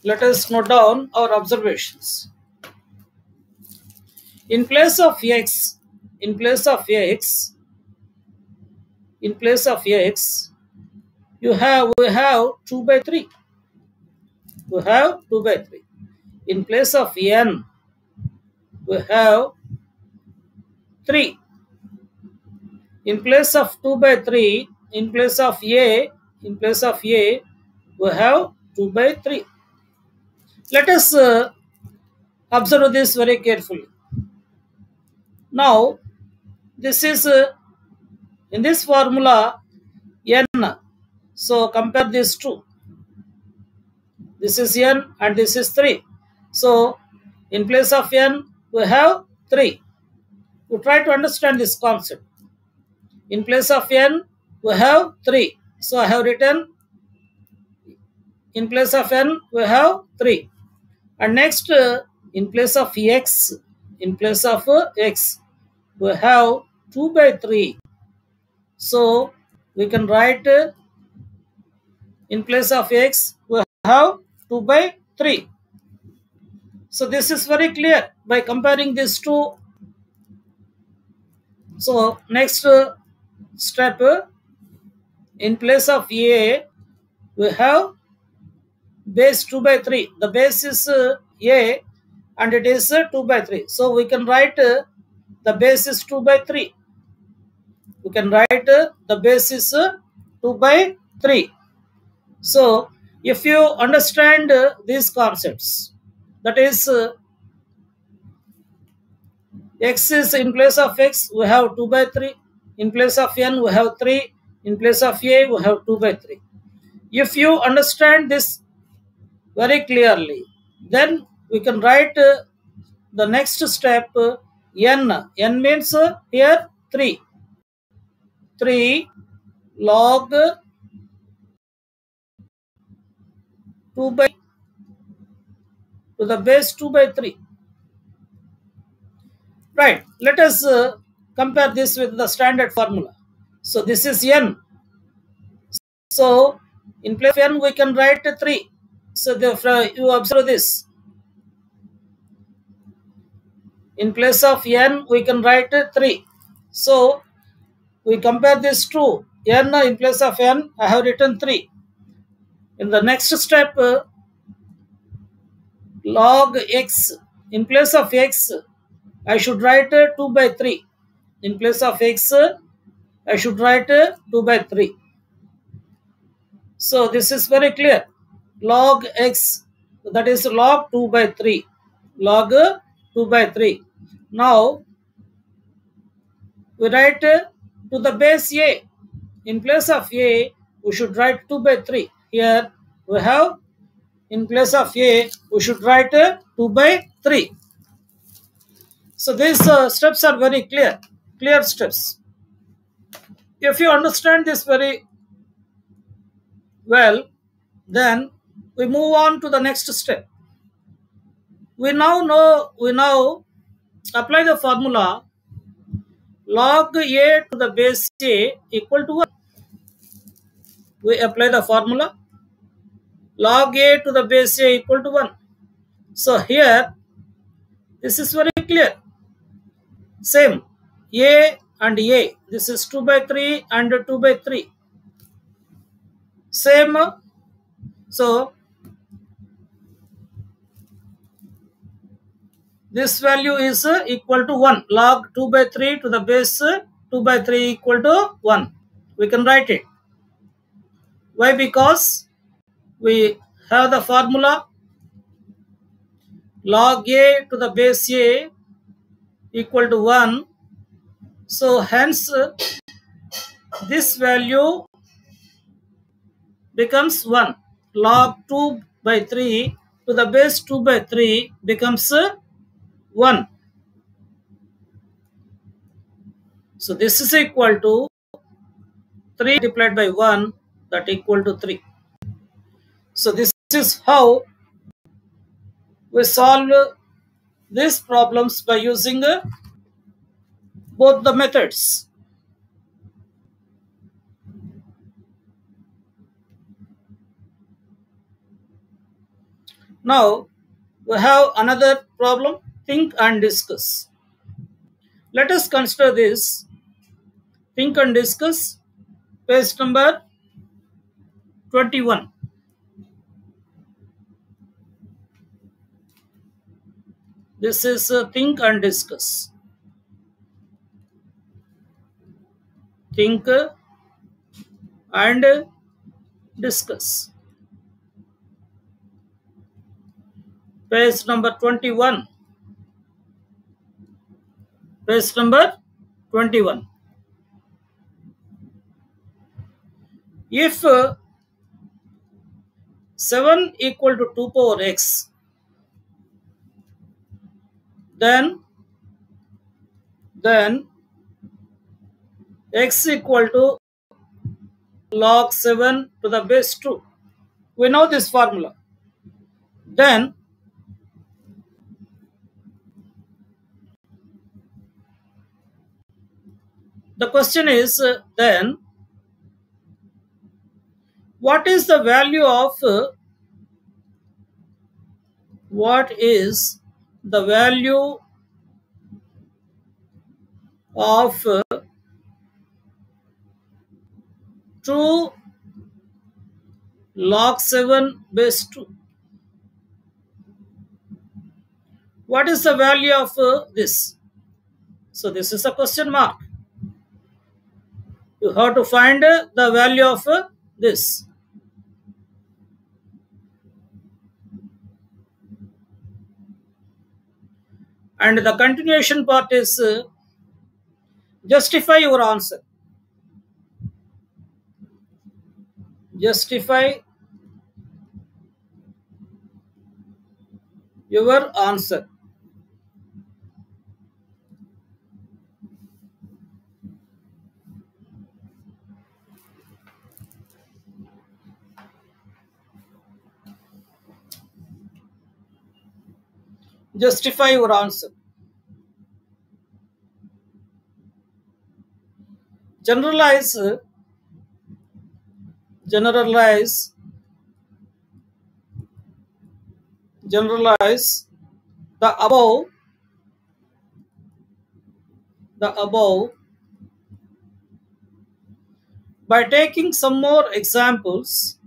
Let us note down our observations. In place of x, in place of x, in place of x, we have 2 by 3. We have 2 by 3. In place of n, we have 3. In place of 2 by 3, in place of a, in place of a, we have 2 by 3. Let us observe this very carefully. Now, this is in this formula n. So compare these two. This is n and this is 3. So in place of n, we have 3. You try to understand this concept. In place of n, we have 3. So I have written in place of n, we have 3. And next, in place of x, in place of x, we have 2 by 3. So we can write in place of x, we have 2 by 3. So this is very clear by comparing these two. So next step, in place of a, we have base 2 by 3. The base is a and it is 2 by 3. So we can write the base is 2 by 3. We can write the base is 2 by 3. So if you understand these concepts, that is x is in place of x, we have 2 by 3. In place of n, we have 3. In place of a, we have 2 by 3. If you understand this very clearly, then we can write the next step n. N means here 3. 3 log 2 by to the base 2 by 3. Right. Let us compare this with the standard formula. So this is n. So in place of n, we can write 3. So you observe this. In place of n, we can write 3. So we compare this to n. In place of n, I have written 3. In the next step, log x. In place of x, I should write 2 by 3. In place of x, I should write 2 by 3. So this is very clear. Log x, that is log 2 by 3. Log 2 by 3. Now, we write to the base a. In place of a, we should write 2 by 3. Here we have, in place of a, we should write 2 by 3. So these steps are very clear. Clear steps. If you understand this very well, then we move on to the next step. We now apply the formula log a to the base a equal to 1. We apply the formula log a to the base a equal to 1. So here, this is very clear. Same, a and a. This is 2 by 3 and 2 by 3. Same. So this value is equal to 1. Log 2 by 3 to the base 2 by 3 equal to 1. We can write it. Why? Because we have the formula log a to the base a equal to 1. So hence this value becomes 1. Log 2 by 3 to the base 2 by 3 becomes 1. So this is equal to 3 multiplied by 1, that equal to 3. So this is how we solve these problems by using both the methods. Now we have another problem, think and discuss. Let us consider this, think and discuss, page number 21. This is think and discuss. Think and discuss. Page number 21. Page number 21. If 7 equal to 2 power x, then x equal to log 7 to the base 2. We know this formula. Then the question is then what is the value of 2 log 7 base 2? What is the value of this? So this is a question mark. You have to find the value of this. And the continuation part is justify your answer. Justify your answer. Justify your answer. Generalize the above by taking some more examples,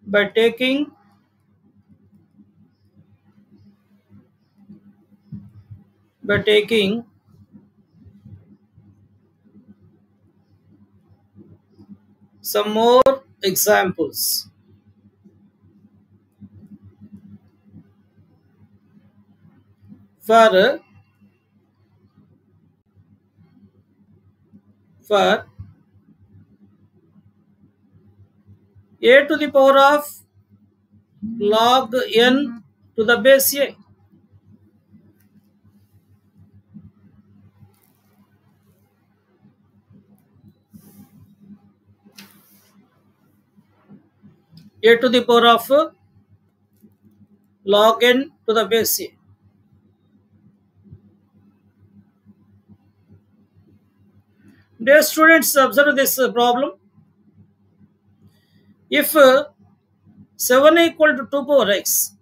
by taking some more examples. For a to the power of log n to the base a. A to the power of log n to the base a. Dear students, observe this problem. If 7 equal to 2 power x,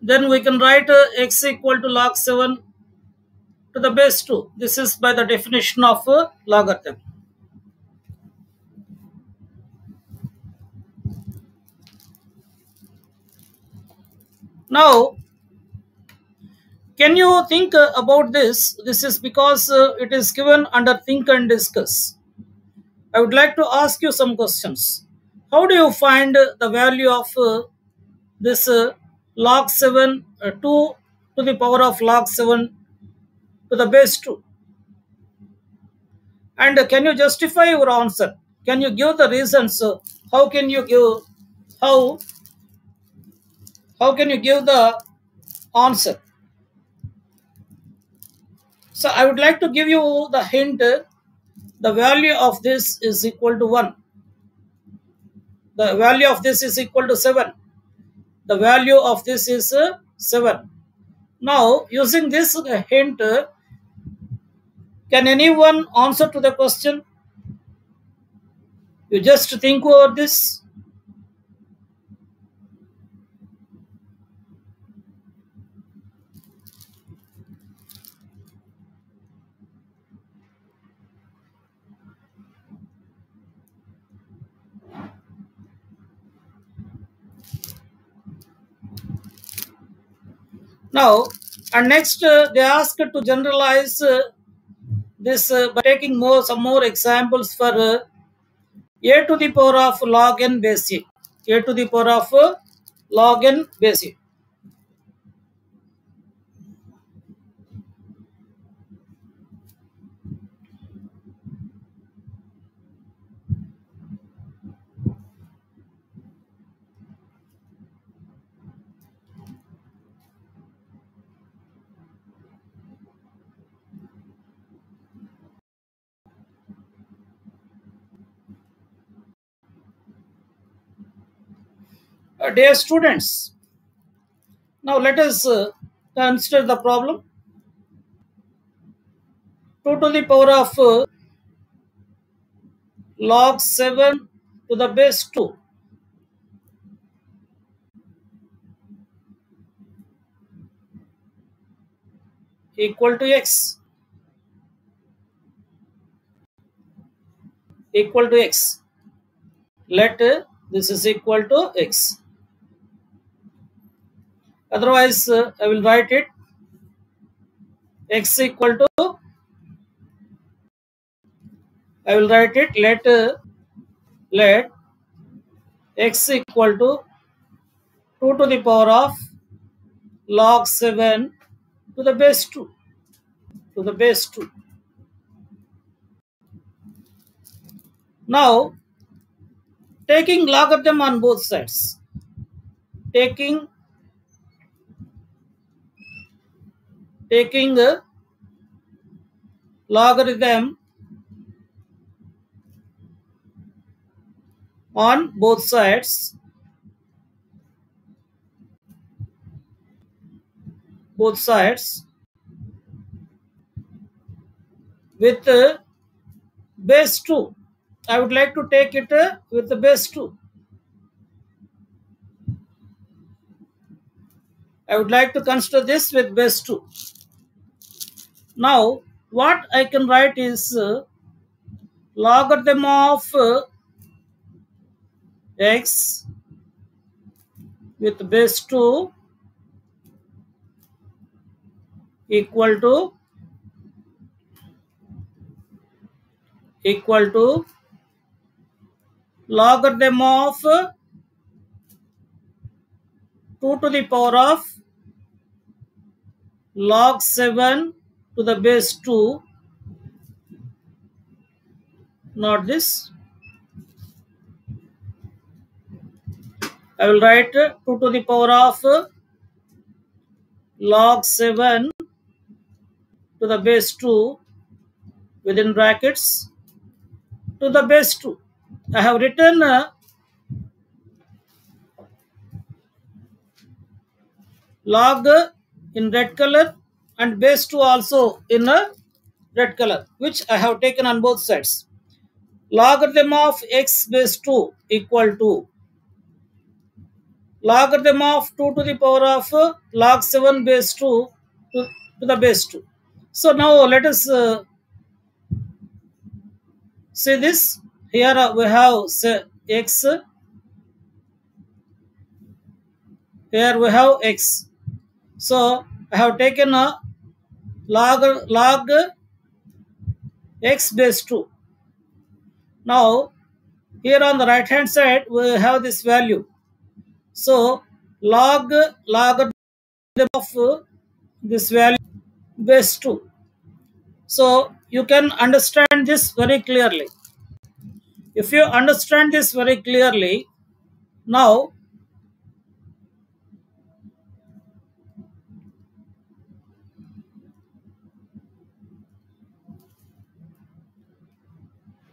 then we can write x equal to log 7 to the base 2. This is by the definition of logarithm. Now, Can you think about this? This is because it is given under think and discuss. I would like to ask you some questions. How do you find the value of this log 7 2 to the power of log 7 to the base 2? And can you justify your answer? Can you give the reasons? How can you give how how can you give the answer? So I would like to give you the hint. The value of this is equal to 1. The value of this is equal to 7. The value of this is 7. Now, using this hint, can anyone answer to the question? You just think over this. Now, and next they ask to generalize this by taking some more examples for a to the power of log n base a. A to the power of log n base a. Dear students, now let us consider the problem. 2 to the power of log 7 to the base 2 equal to x. Equal to x. Let this is equal to x. Otherwise, I will write it x equal to, I will write it let x equal to 2 to the power of log 7 to the base 2. To the base 2. Now, taking logarithm on both sides. Taking logarithm on both sides. Both sides with base 2. I would like to take it with the base 2. I would like to consider this with base 2. Now, what I can write is logarithm of x with base 2 equal to logarithm of 2 to the power of log 7 to the base 2, not this. I will write 2 to the power of log 7 to the base 2 within brackets to the base 2. I have written log in red color and base 2 also in a red color, which I have taken on both sides. Logarithm of x base 2 equal to logarithm of 2 to the power of log 7 base 2 to the base 2. So now let us see this. Here we have x. Here we have x. So I have taken a log x base 2. Now, here on the right hand side, we have this value. So, log of this value base 2. So, you can understand this very clearly. If you understand this very clearly, now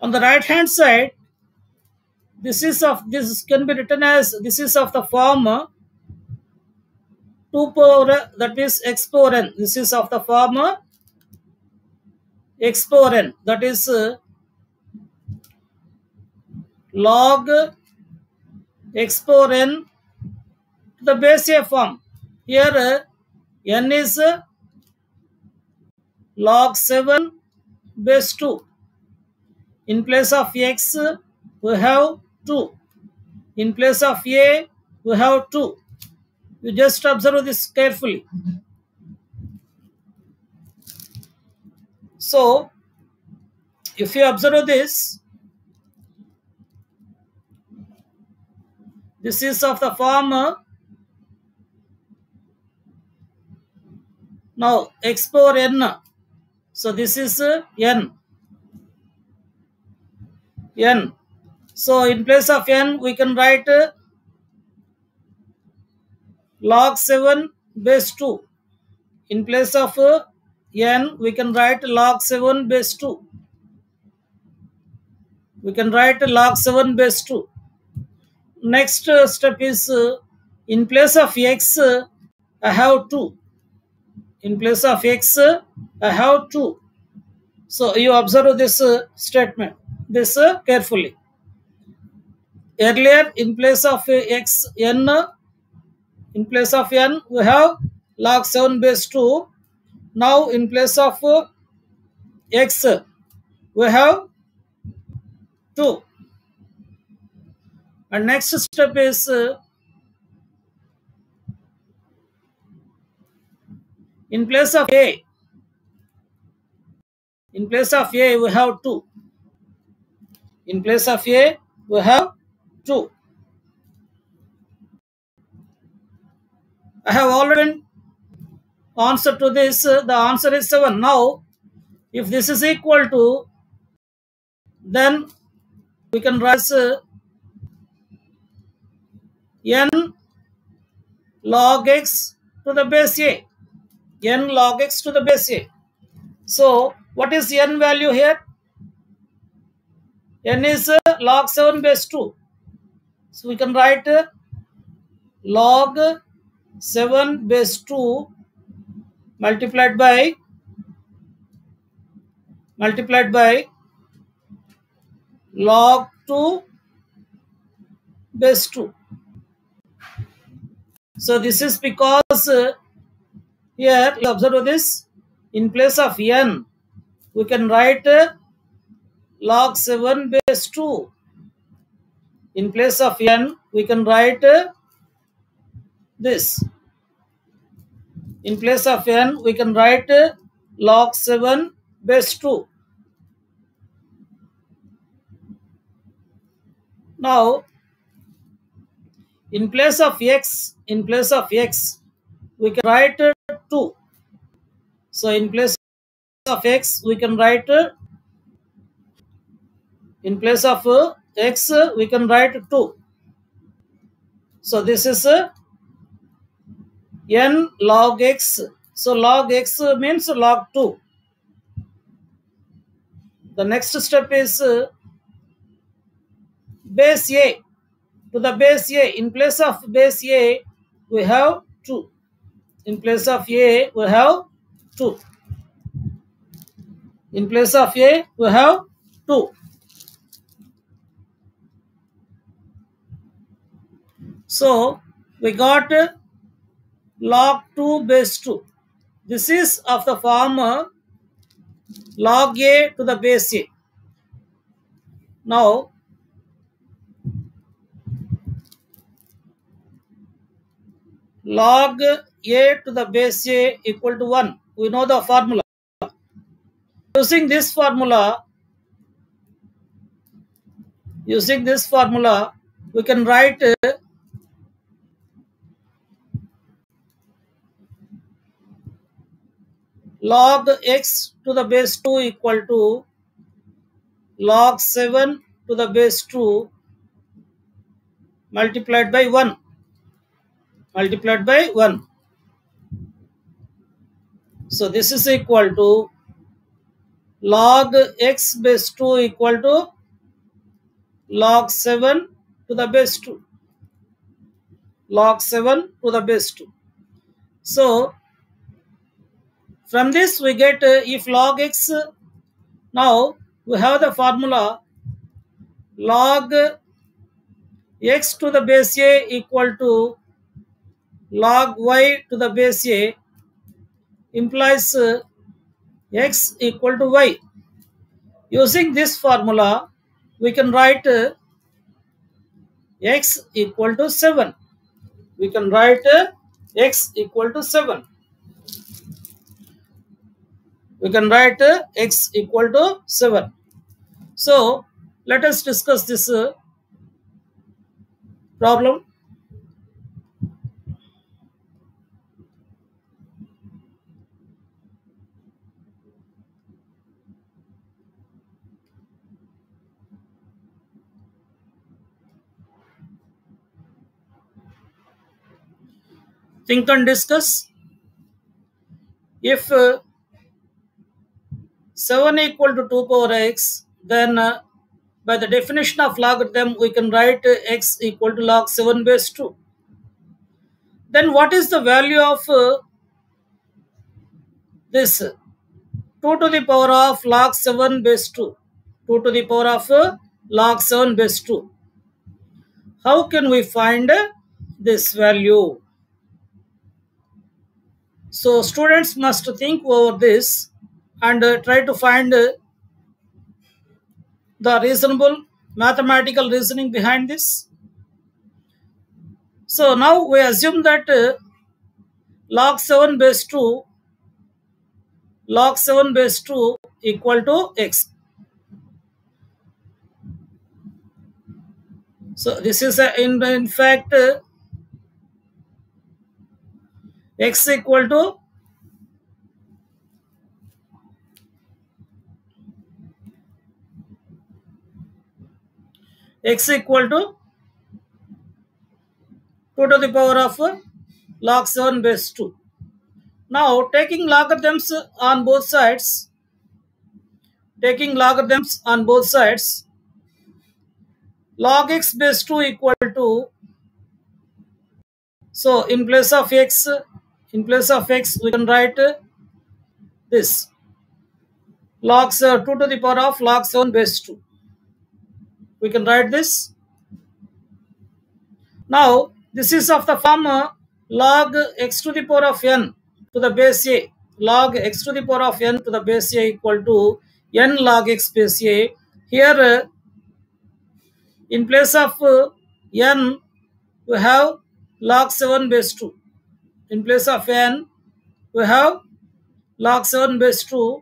on the right hand side, this can be written as this is of the form 2 power that is x power n. This is of the form x power n, that is log x power n to the base a form. Here n is log 7 base 2. In place of x we have 2. In place of a we have 2. You just observe this carefully. So, if you observe this is of the form now x power n. So, this is n. So, in place of n, we can write log 7 base 2. In place of n, we can write log 7 base 2. We can write log 7 base 2. Next step is in place of x, I have 2. In place of x, I have 2. So you observe this statement, this carefully. Earlier, in place of x, n, in place of n, we have log 7 base 2. Now, in place of x, we have 2. And next step is in place of a. In place of a, we have 2. In place of a, we have 2. I have already answer to this. The answer is 7. Now, if this is equal to, then we can write n log x to the base a. N log x to the base a. So, what is n value here? N is log 7 base 2. So, we can write log 7 base 2 multiplied by log 2 base 2. So, this is because here, observe this, in place of n, we can write log 7 base 2. In place of n, we can write this. In place of n, we can write log 7 base 2. Now, in place of x, we can write 2. So, in place of x, we can write in place of x, we can write 2. So, this is n log x. So, log x means log 2. The next step is base a to the base a. In place of base a, we have 2. In place of a, we have 2. In place of a, we have 2. So, we got log 2 base 2. This is of the form log a to the base a. Now, log a to the base a equal to 1. We know the formula. Using this formula, we can write log x to the base 2 equal to log 7 to the base 2 multiplied by 1. So this is equal to log x base 2 equal to log 7 to the base 2. Log 7 to the base 2. So from this we get if log x, now we have the formula log x to the base a equal to log y to the base a implies x equal to y. Using this formula, we can write x equal to 7. We can write x equal to 7. We can write x equal to 7. So let us discuss this problem. Think and discuss. If 7 equal to 2 power x, then by the definition of logarithm, we can write x equal to log 7 base 2. Then what is the value of this 2 to the power of log 7 base 2? 2 to the power of log 7 base 2. How can we find this value? So students must think over this and try to find the reasonable mathematical reasoning behind this. So now we assume that log 7 base 2 equal to x. So this is in fact x equal to x equal to 2 to the power of log 7 base 2. Now taking logarithms on both sides, log x base 2 equal to, so in place of x we can write this log 2 to the power of log 7 base 2. We can write this. Now this is of the form log x to the power of n to the base a. Log x to the power of n to the base a equal to n log x base a. Here in place of n we have log 7 base 2. In place of n we have log 7 base 2.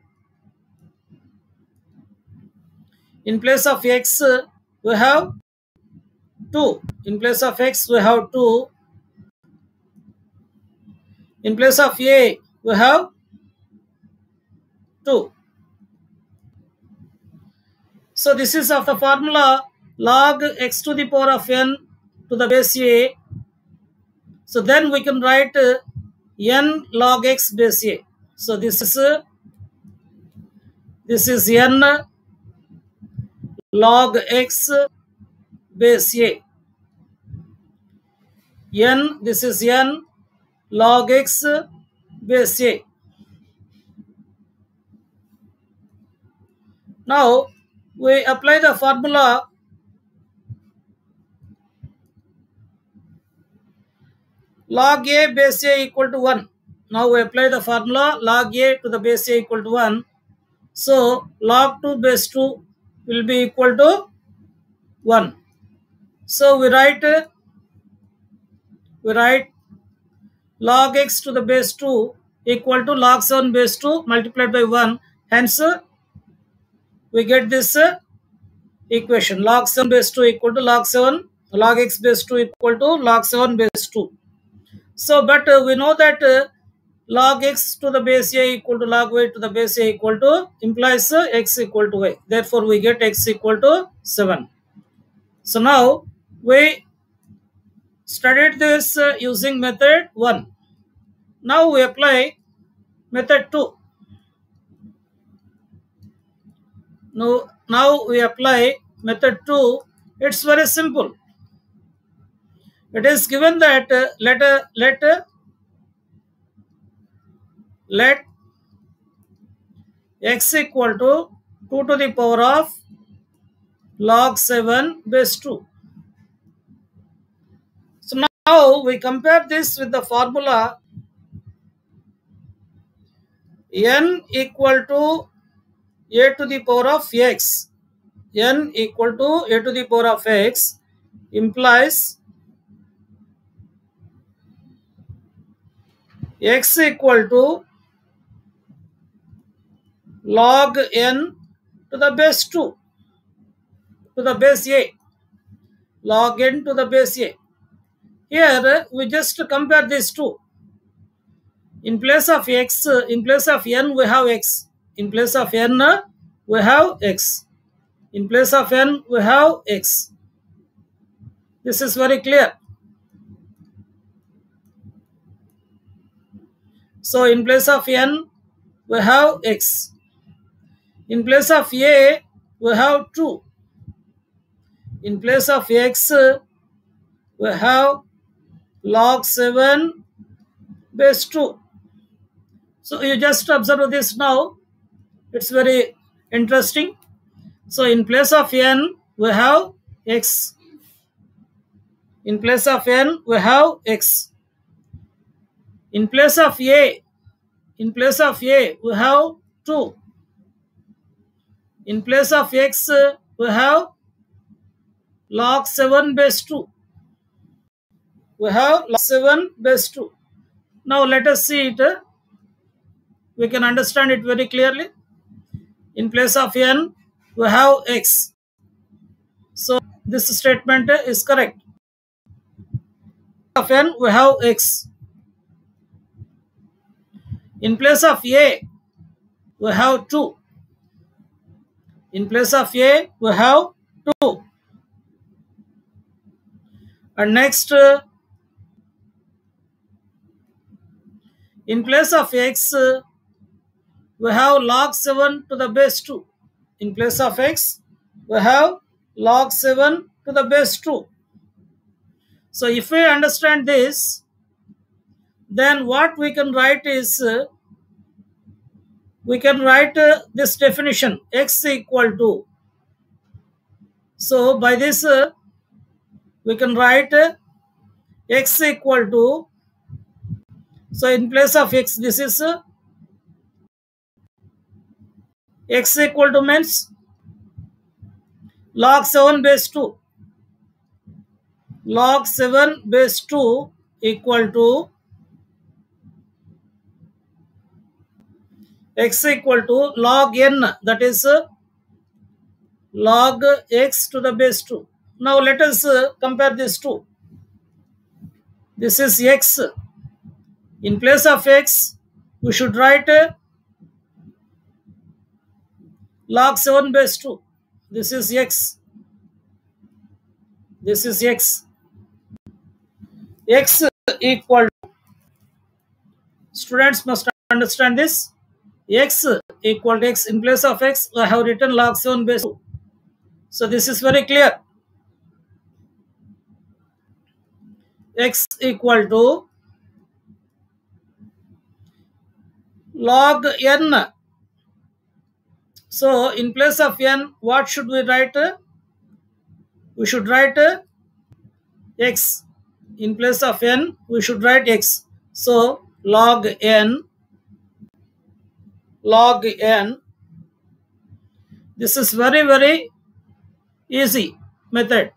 In place of x we have 2. In place of x we have 2. In place of a we have 2. So this is of the formula log x to the power of n to the base a. So then we can write n log x base a. So this is n log x base a. This is n log x base a. Now we apply the formula log a base a equal to 1. Now we apply the formula log a to the base a equal to 1. So log 2 base 2 will be equal to 1. So we write log x to the base 2 equal to log 7 base 2 multiplied by 1. Hence, we get this equation. Log 7 base 2 equal to log 7. Log x base 2 equal to log 7 base 2. So, but we know that log x to the base a equal to log y to the base a equal to implies x equal to y. Therefore, we get x equal to 7. So, now we studied this using method 1. Now we apply method 2. Now we apply method 2. It's very simple. It is given that let x equal to 2 to the power of log 7 base 2. So now we compare this with the formula n equal to a to the power of x. N equal to a to the power of x implies x equal to log n to the base 2 to the base a. Log n to the base a. Here we just compare these two. In place of x, in place of n we have x. In place of n we have x. In place of n we have x. This is very clear. So in place of n we have x. In place of a we have 2. In place of x we have log 7 base 2. So you just observe this now. It's very interesting. So in place of n we have x. In place of n we have x. In place of a we have 2. In place of x we have log 7 base 2. We have log 7 base 2. Now let us see it. We can understand it very clearly. In place of n we have x. So this statement is correct. Of n we have x. In place of a we have 2. In place of a we have 2. And next, in place of x we have log 7 to the base 2. In place of x we have log 7 to the base 2. So if we understand this, then what we can write is, we can write this definition, x equal to. So by this we can write x equal to, so in place of x this is x equal to means log 7 base 2. Log 7 base 2 equal to x equal to log n, that is log x to the base 2. Now let us compare these two. This is x. In place of x we should write log 7 base 2. This is x. This is x. X equal to, students must understand this, x equal to x. In place of x I have written log 7 base 2. So this is very clear. X equal to log n. So in place of n what should we write? We should write x. In place of n we should write x. So log n, this is very easy method.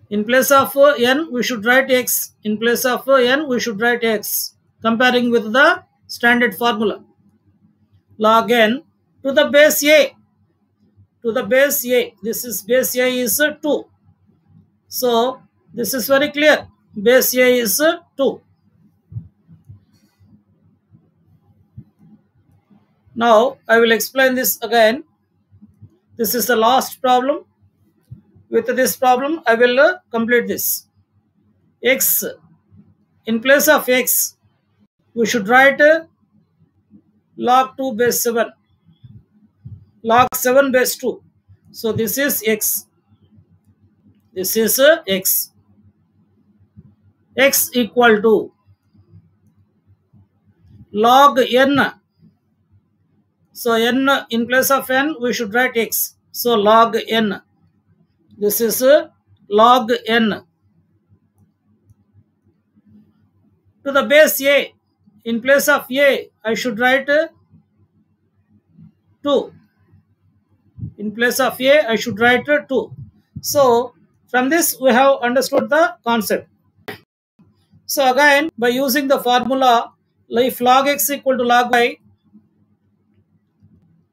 In place of n we should write x. In place of n we should write x. comparing with the standard formula. Log n to the base a, to the base a. This is base a is 2. So this is very clear. Base a is 2. Now I will explain this again. This is the last problem. With this problem, I will complete this. X, in place of x, we should write log 2 base 7. Log 7 base 2. So this is x. This is x. X equal to log n. So n, in place of n, we should write x. So log n. This is log n to the base a. In place of a, I should write 2. In place of a, I should write 2. So from this, we have understood the concept. So again, by using the formula, if log x equal to log y,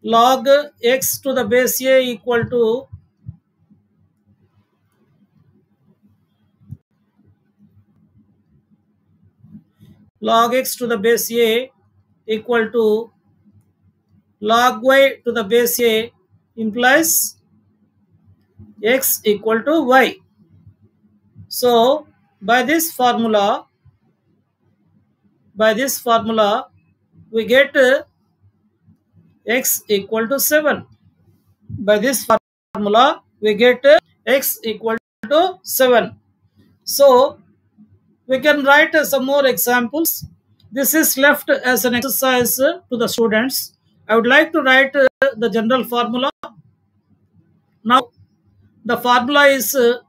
log x to the base a equal to log x to the base a equal to log y to the base a implies x equal to y. So by this formula, we get x equal to 7. By this formula, we get x equal to 7. So we can write some more examples. This is left as an exercise to the students. I would like to write the general formula. Now the formula is a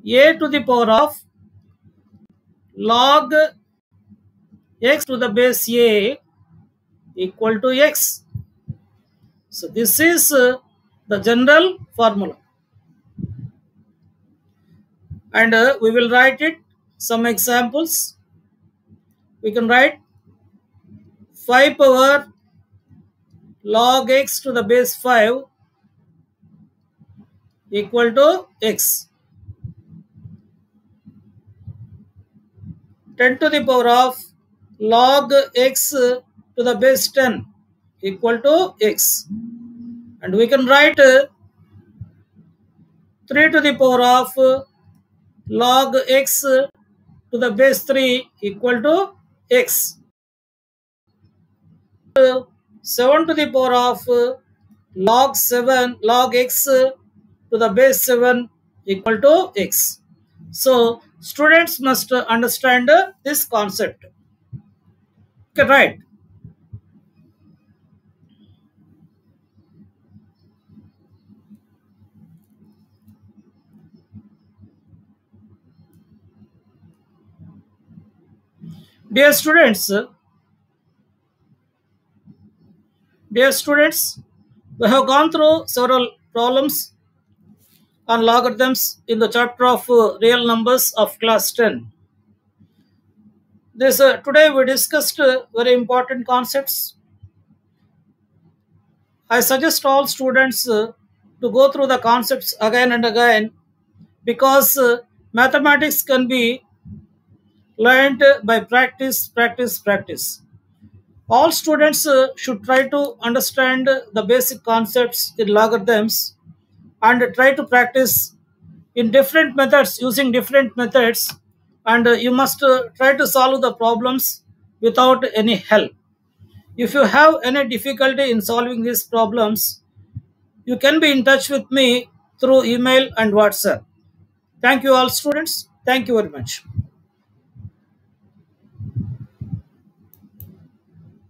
to the power of log x to the base a equal to x. So this is the general formula. And we will write it. Some examples. We can write 5 power log x to the base 5 equal to x. 10 to the power of log x to the base 10 equal to x. And we can write 3 to the power of log x to the base 3 equal to x. 7 to the power of log x to the base 7 equal to x. So students must understand this concept. Okay, right. Dear students, we have gone through several problems on logarithms in the chapter of real numbers of class 10. Today we discussed very important concepts. I suggest all students to go through the concepts again and again, because mathematics can be learned by practice. All students should try to understand the basic concepts in logarithms and try to practice in different methods, using different methods, and you must try to solve the problems without any help. If you have any difficulty in solving these problems, you can be in touch with me through email and WhatsApp. Thank you all students. Thank you very much.